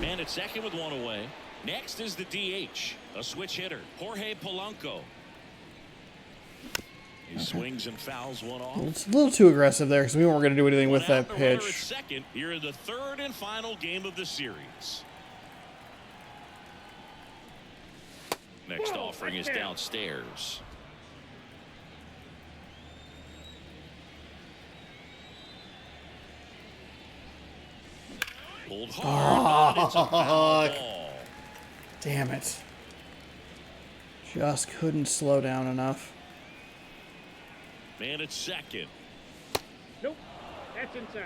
Man at second with 1 away. Next is the DH, a switch hitter, Jorge Polanco. He swings and fouls one off. it's a little too aggressive there because we weren't going to do anything with One out, that the runner at pitch. second here in the 3rd and final game of the series. Next offering is downstairs. Pulled hard, but it's a foul ball. Damn it. Just couldn't slow down enough. Man at second. Nope. That's inside.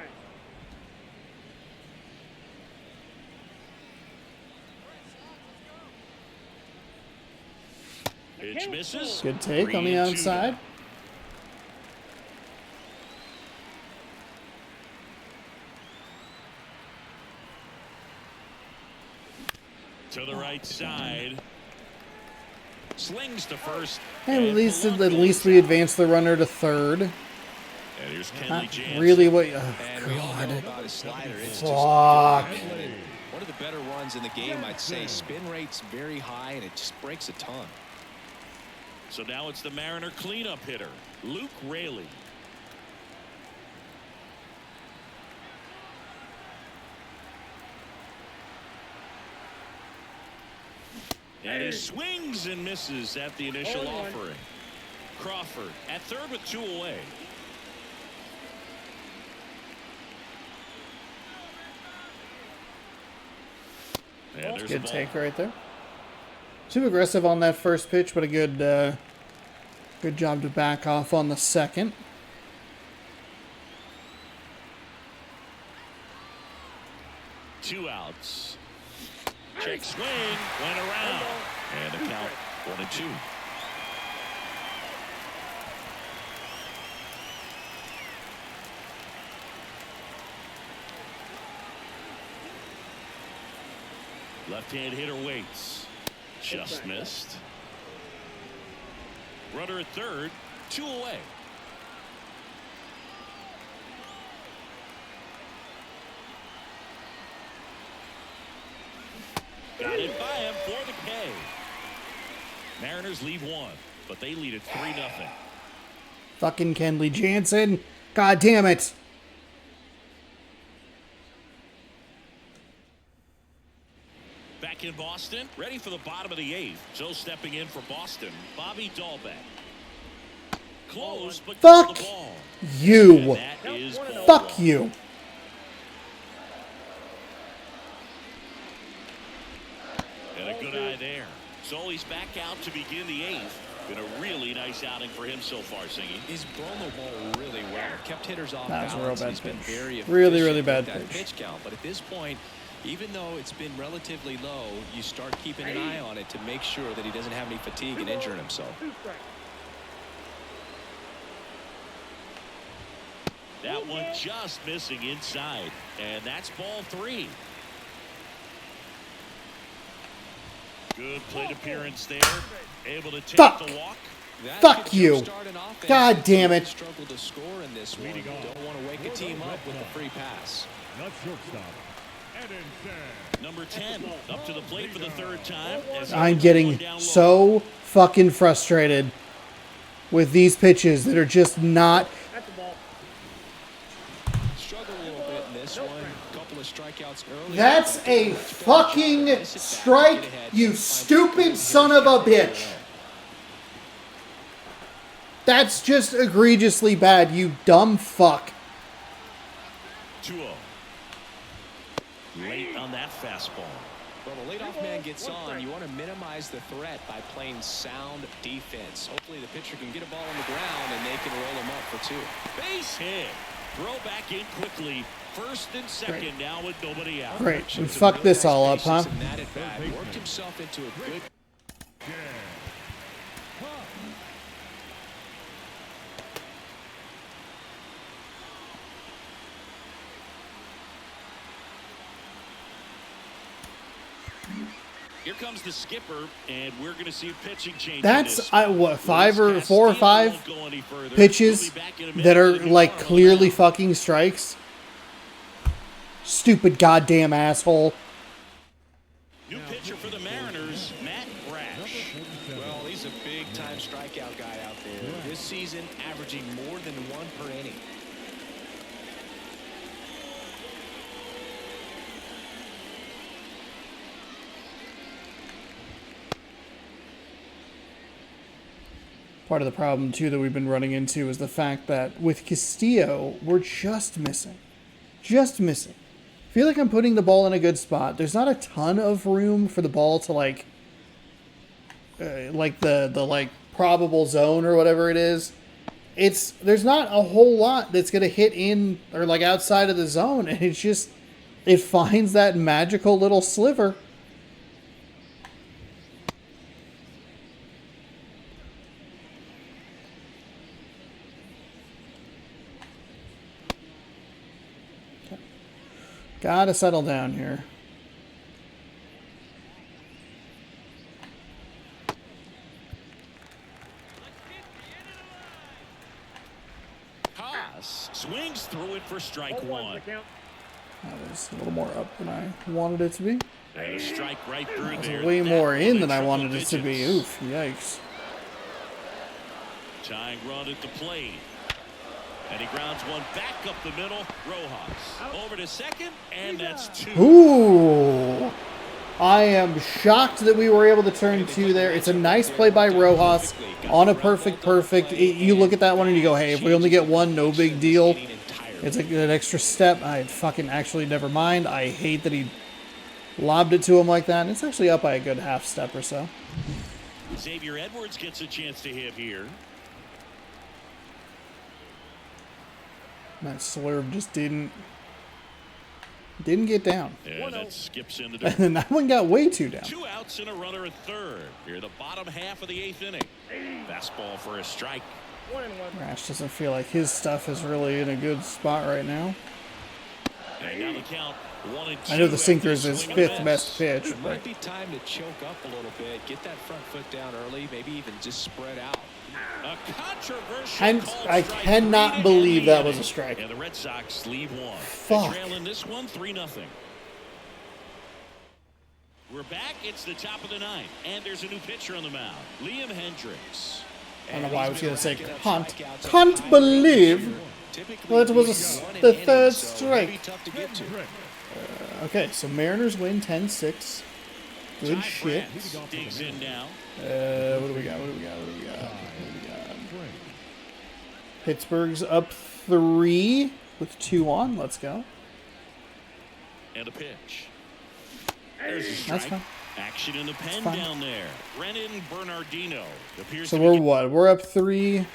Pitch misses. Good take on the 3-2 outside. now. To the right side. Slings to first. And at least Polanco we advanced the runner to third. And here's Kenley Not Jansen. really what. Oh, And we all know God. about his slider. It's Fuck. just one of the better runs in the game, I'd say. Spin rate's very high, and it just breaks a ton. So now it's the Mariner cleanup hitter, Luke Raley. And he swings and misses at the initial 0-1. offering. Crawford at third with 2 away. And there's a Good ball. take right there. Too aggressive on that first pitch, but a good good job to back off on the second. Two outs. Check swing, went around. And the count 1-2. Left-hand hitter waits. Just missed. Runner at third, 2 away. Got it by him for the K. Mariners lead 1, but they lead at 3-0. Fucking Kenley Jansen. God damn it. Back back in Boston, ready for the bottom of the 8th. So stepping in for Boston, Bobby Dahlbeck. Close, but Fuck the ball. you. And that is ball Fuck one. you. And a good eye there. So he's back out to begin the 8th. Been a really nice outing for him so far, Singy. He's blown the ball really well. Kept hitters off That was a real balance. bad He's been pitch. very Really, efficient really bad with that pitch. count. But at this point, even though it's been relatively low, you start keeping an eye on it to make sure that he doesn't have any fatigue and injuring himself. 2 strikes. That one just missing inside. And that's ball 3. Good plate appearance there. Able to take Fuck. the walk. That Fuck could you. jumpstart an offense God that damn it. struggled to score in this one. Don't want to wake a team up with a free pass. Not shortstop. Edinson. Number 10 up to the plate for the 3rd time. as he I'm puts getting one down low. so fucking frustrated with these pitches that are just not. That's the ball. Struggled a little bit in this one. Couple of strikeouts early. That's a fucking strike, you stupid son of a bitch. That's just egregiously bad, you dumb fuck. 2-0. Late on that fastball. Well, the leadoff man gets on. You want to minimize the threat by playing sound defense. Hopefully the pitcher can get a ball on the ground and they can roll him up for 2. Base hit. Throw back in quickly. 1st and 2nd now with nobody out. Great, we fucked this all up, huh? And that at bat worked himself into a good. Here comes the skipper, and we're going to see a pitching change. That's in this. what, 5 or Luis 4 or Castillo 5 won't go any further. pitches We'll be back in a minute that are with a new like arm on clearly the mound. fucking strikes. Stupid goddamn asshole. New pitcher for the Mariners, Matt Brash. Well, he's a big-time strikeout guy out there. This season, averaging more than 1 per inning. Part of the problem, too, that we've been running into is the fact that with Castillo, we're just missing. Just missing. I feel like I'm putting the ball in a good spot. There's not a ton of room for the ball to, like the probable zone or whatever it is. There's not a whole lot that's going to hit in or, like, outside of the zone. And it's just, it finds that magical little sliver. Gotta settle down here. Haas swings through it for strike 0-1 1. the count. That was a little more up than I wanted it to be. And a strike right through That there. was way That more one in than I triple wanted it to be. digits. Oof, yikes. Tying run at the plate. And he grounds one back up the middle. Rojas over to second, and that's 2. Ooh. I am shocked that we were able to turn 2 there. It's a nice play by Rojas on a perfect. You look at that one and you go, hey, if we only get 1, no big deal. It's an extra step. I fucking actually never mind. I hate that he lobbed it to him like that. It's actually up by a good half step or so. Xavier Edwards gets a chance to hit here. That slurve just didn't get down. And that skips into And then that one got way too down. 2 outs and a runner at third. Here, the bottom half of the 8th inning. Fastball for a strike. 1-1. Rash doesn't feel like his stuff is really in a good spot right now. And now the count 1-2. I know the sinker is after his swing and a 5th miss. best pitch, It but might be time to choke up a little bit, get that front foot down early, maybe even just spread out. A controversial And called I strike cannot leading believe in the that was a inning. strike. And the Red Sox leave 1. Fuck. They're trailing this one 3-0. We're back. It's the top of the 9th, and there's a new pitcher on the mound, Liam Hendricks. I don't know why I was going to say can't believe. Well, it was the 3rd strike. Tough to get to. Okay, so Mariners win 10-6. Good Ty shit. France digs in now. What do we got? Pittsburgh's up 3 with 2 on. Let's go. And a pitch. There's a strike. That's fine. Action in the pen fine. down there. Brennan Bernardino appears So to we're be what? We're up 3.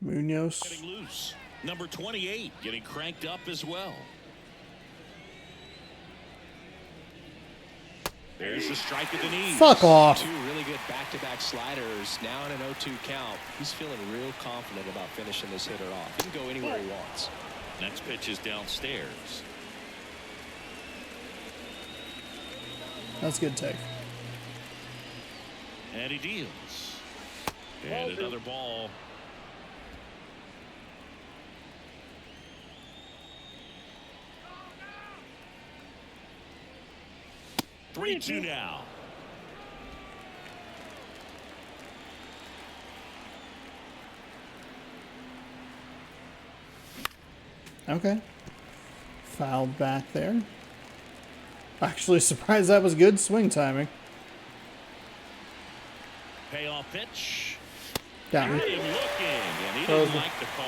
Munoz. getting loose. Number 28 getting cranked up as well. There's a strike at the knees. Fuck off. 2 really good back-to-back sliders. Now in an 0-2 count. He's feeling real confident about finishing this hitter off. He can go anywhere he wants. Next pitch is downstairs. That's a good take. And he deals. And another ball. Three-two now. Okay. Fouled back there. Actually surprised that was good swing timing. Payoff pitch. Got Got me. him looking, and he Frozen. didn't like the call.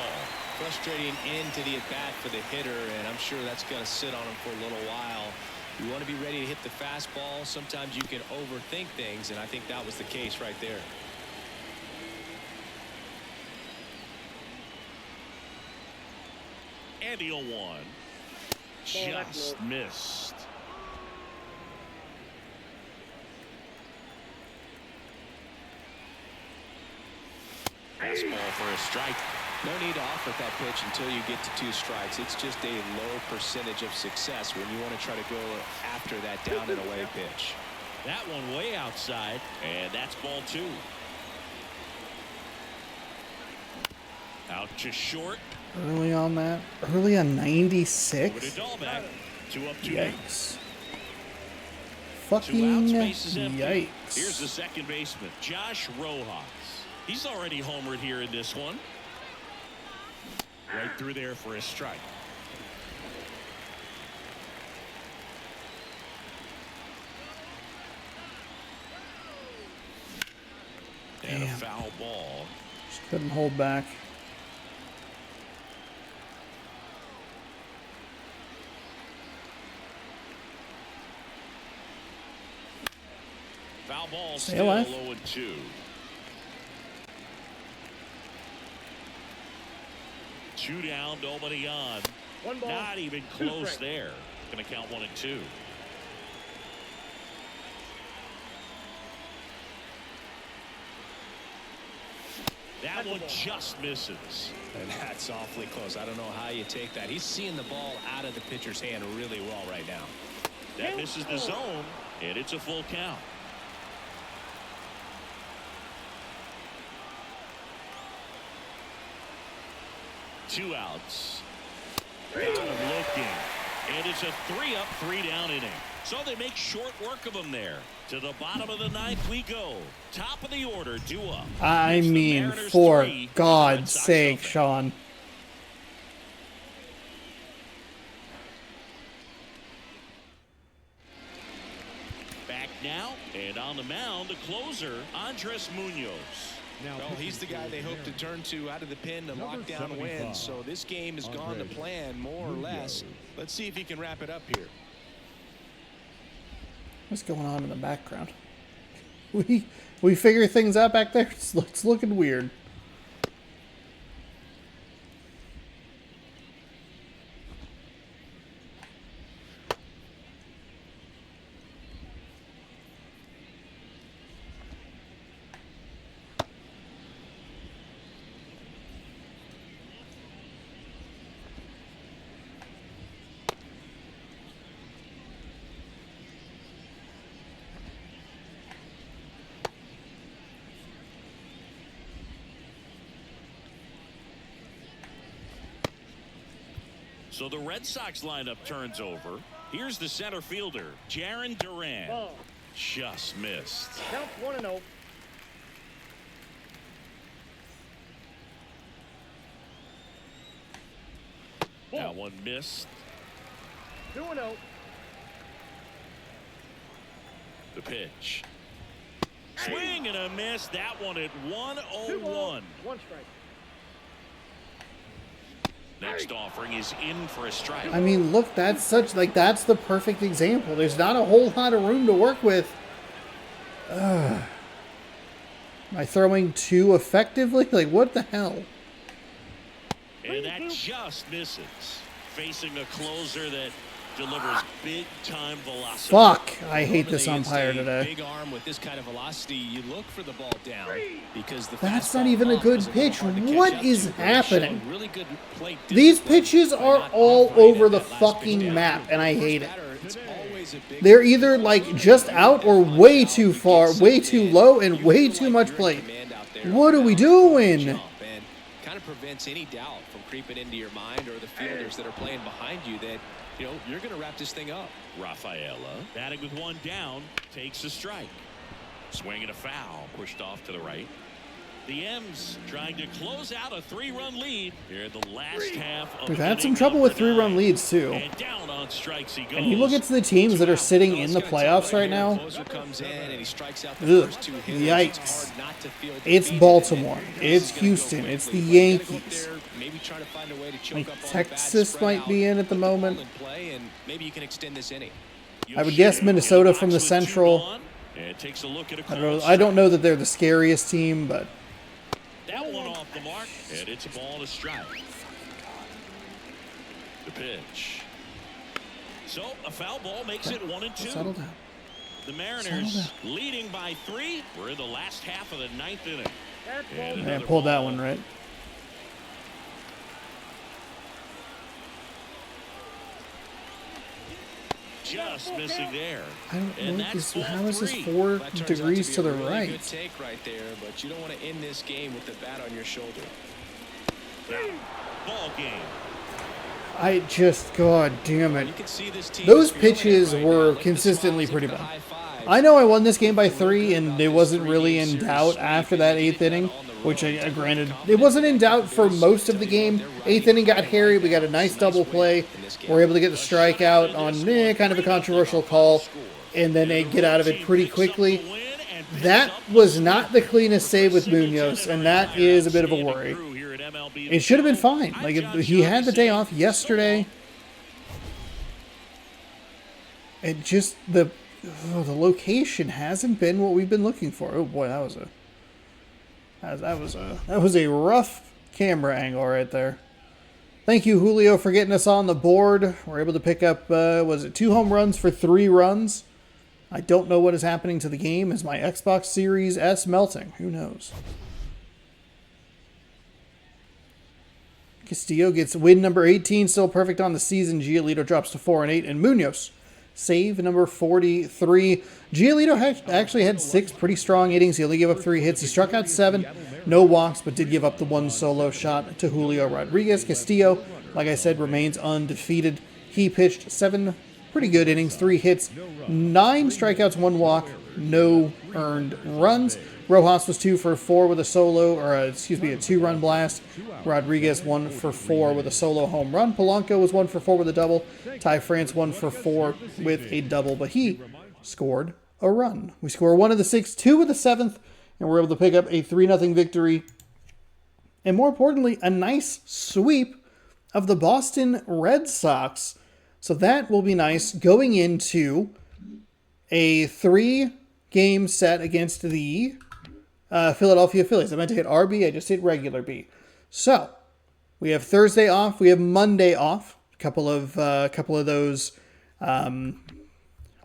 Frustrating end to the at-bat for the hitter, and I'm sure that's going to sit on him for a little while. You want to be ready to hit the fastball. Sometimes you can overthink things, and I think that was the case right there. And the 0-1. Just missed. Fastball for a strike. No need to offer that pitch until you get to 2 strikes. It's just a low percentage of success when you want to try to go after that down and away pitch. That one way outside, and that's ball 2. Out to short. Early on that. Early on Over to 96. Dahlbeck. 2 up, 2 down. Yikes. 2 Fucking outs, bases empty. yikes. Here's the second baseman, Josh Rojas. He's already homered here in this one. Right through there for a strike. And a Damn. foul ball. Just couldn't hold back. Foul ball Stay still alive. 0-2. Two down, nobody on. 1 ball. Not even 2 close strikes. there. Going to count 1 and 2. That one just misses. And that's awfully close. I don't know how you take that. He's seeing the ball out of the pitcher's hand really well right now. That misses the zone, and it's a full count. Two outs. Got him looking. And it's a 3-up, 3-down inning. So they make short work of him there. To the bottom of the 9th we go. Top of the order, due up. I It's the mean, Mariners for 3, Red God's Sox sake, nothing. Sean. Back now, and on the mound, the closer, Andres Munoz. Now Well, he's the guy they hope to turn to out of the pen to Number lock down 75, wins. So this game has gone to Andres plan more or less. Munoz. Let's see if he can wrap it up here. What's going on in the background? We figure things out back there. It's looking weird. So the Red Sox lineup turns over. Here's the center fielder, Jarren Duran. Ball. Just missed. Count 1-0. That one missed. 2-0. The pitch. Swing and a miss. That one at 1-0-1. One strike. Next offering is in for a strike. I mean, look, that's that's the perfect example. There's not a whole lot of room to work with. Am I throwing too effectively? Like, what the hell? And that just misses. Facing a closer that delivers big-time velocity. Fuck! I hate this umpire today. Big arm with this kind of velocity, you look for the ball down because that's not even a good pitch. What is happening? These pitches are all over the fucking map, and I hate it. They're either like just out or way too far, way too low, and way too much plate. What are we doing? Kind of prevents any doubt from creeping into your mind or the fielders that are playing behind you that, you know, you're going to wrap this thing up. Rafaela, batting with one down, takes a strike. Swing and a foul, pushed off to the right. The M's trying to close out a 3-run lead here in the last half of We've had some trouble with 3-run leads too. And down on strikes he goes. And you look at the teams that are sitting in the playoffs right now. Ugh, yikes. It's Baltimore. It's Houston. It's the Yankees. Like Texas might be in at the moment. I would guess Minnesota from the Central. I don't know that they're the scariest team, but that one off the mark, and it's a ball to strike. The pitch. So a foul ball makes it 1-2. Settle down. The Mariners leading by 3. We're in the last half of the 9th inning. I pulled that one right. Just missing there. I don't know how is this 4 degrees to the right? Good take right there, but you don't want to end this game with the bat on your shoulder. Ball game. I just, god damn it. Those pitches were consistently pretty bad. I know I won this game by 3, and it wasn't really in doubt after that 8th inning, which granted, it wasn't in doubt for most of the game. 8th inning got hairy. We got a nice double play. We're able to get the strikeout on kind of a controversial call, and then they get out of it pretty quickly. That was not the cleanest save with Munoz, and that is a bit of a worry. It should have been fine. Like, he had the day off yesterday. It just, the location hasn't been what we've been looking for. Oh boy, that was a rough camera angle right there. Thank you, Julio, for getting us on the board. We're able to pick up, was it 2 home runs for 3 runs? I don't know what is happening to the game. Is my Xbox Series S melting? Who knows? Castillo gets win number 18, still perfect on the season. Giolito drops to 4-8, and Munoz save number 43. Giolito actually had 6 pretty strong innings. He only gave up 3 hits. He struck out 7, no walks, but did give up the 1 solo shot to Julio Rodriguez. Castillo, like I said, remains undefeated. He pitched 7 pretty good innings, 3 hits, 9 strikeouts, 1 walk, no earned runs. Rojas was 2 for 4 with a solo, or a 2-run blast. Rodriguez 1 for 4 with a solo home run. Polanco was 1 for 4 with a double. Ty France 1 for 4 with a double, but he scored a run. We score 1 of the 6, 2 of the 7th, and we're able to pick up a 3-0 victory. And more importantly, a nice sweep of the Boston Red Sox. So that will be nice going into a 3-game set against the Philadelphia Phillies. I meant to hit RB. I just hit regular B. So we have Thursday off. We have Monday off. A couple of those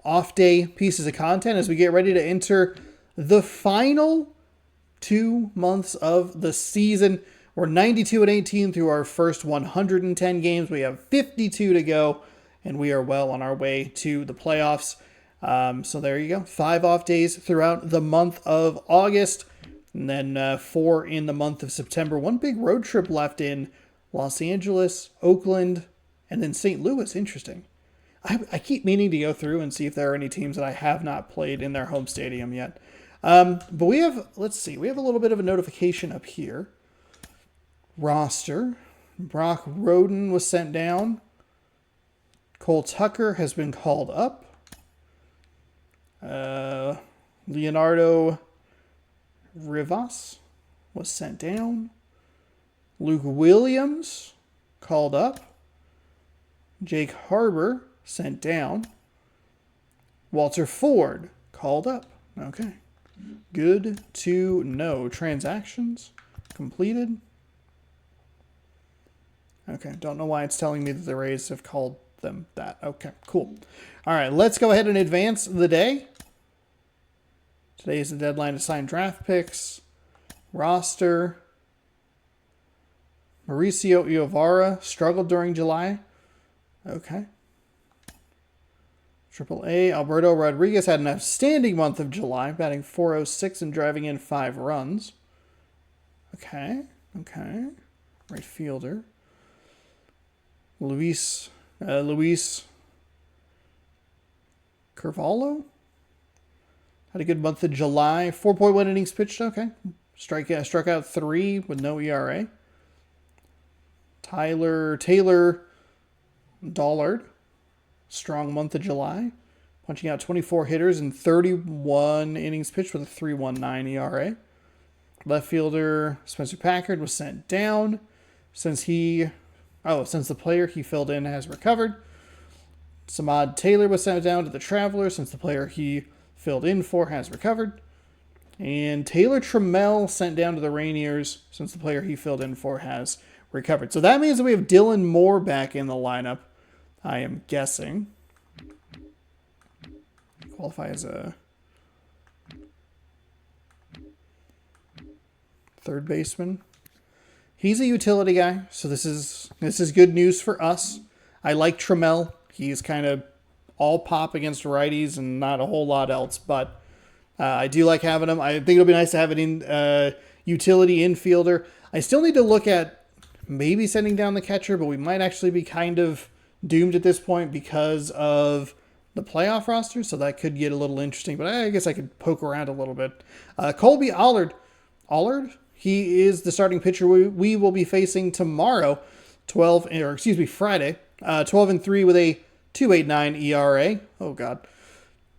off day pieces of content as we get ready to enter the final 2 months of the season. We're 92-18 through our first 110 games. We have 52 to go, and we are well on our way to the playoffs. So there you go. 5 off days throughout the month of August, and then 4 in the month of September. 1 big road trip left in Los Angeles, Oakland, and then St. Louis. Interesting. I keep meaning to go through and see if there are any teams that I have not played in their home stadium yet. But we have, let's see, we have a little bit of a notification up here. Roster. Brock Roden was sent down. Cole Tucker has been called up. Leonardo Rivas was sent down. Luke Williams called up. Jake Harbor sent down. Walter Ford called up. Okay. Good to know. Transactions completed. Okay. Don't know why it's telling me that the Rays have called them that. Okay, cool. All right, let's go ahead and advance the day. Today is the deadline to sign draft picks. Roster. Mauricio Iovara struggled during July. Okay. AAA, Alberto Rodriguez had an outstanding month of July, batting .406 and driving in 5 runs. Okay. Right fielder. Luis Carvalho had a good month of July. 4.1 innings pitched. Okay. Struck out 3 with no ERA. Taylor Dollard. Strong month of July. Punching out 24 hitters and 31 innings pitched with a 3.19 ERA. Left fielder Spencer Packard was sent down since the player he filled in has recovered. Samad Taylor was sent down to the Travelers since the player he filled in for has recovered. And Taylor Trammell sent down to the Rainiers since the player he filled in for has recovered. So that means that we have Dylan Moore back in the lineup, I am guessing. Qualify as a third baseman. He's a utility guy, so this is good news for us. I like Trammell. He's kind of all pop against righties and not a whole lot else, but I do like having him. I think it'll be nice to have it in utility infielder. I still need to look at maybe sending down the catcher, but we might actually be kind of doomed at this point because of the playoff roster, so that could get a little interesting, but I guess I could poke around a little bit. Colby Allard, he is the starting pitcher we will be facing tomorrow, Friday, 12-3 with a 2.89 ERA. Oh God.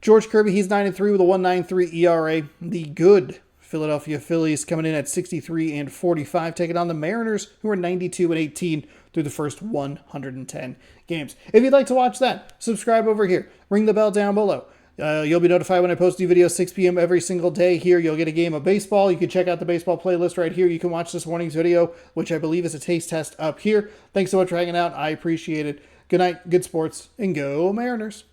George Kirby, he's 9-3 with a 1.93 ERA. The good Philadelphia Phillies coming in at 63-45, taking on the Mariners, who are 92-18 through the first 110 games. If you'd like to watch that, subscribe over here. Ring the bell down below. You'll be notified when I post new videos 6 p.m. every single day. Here, you'll get a game of baseball. You can check out the baseball playlist right here. You can watch this morning's video, which I believe is a taste test up here. Thanks so much for hanging out. I appreciate it. Good night, good sports, and go Mariners.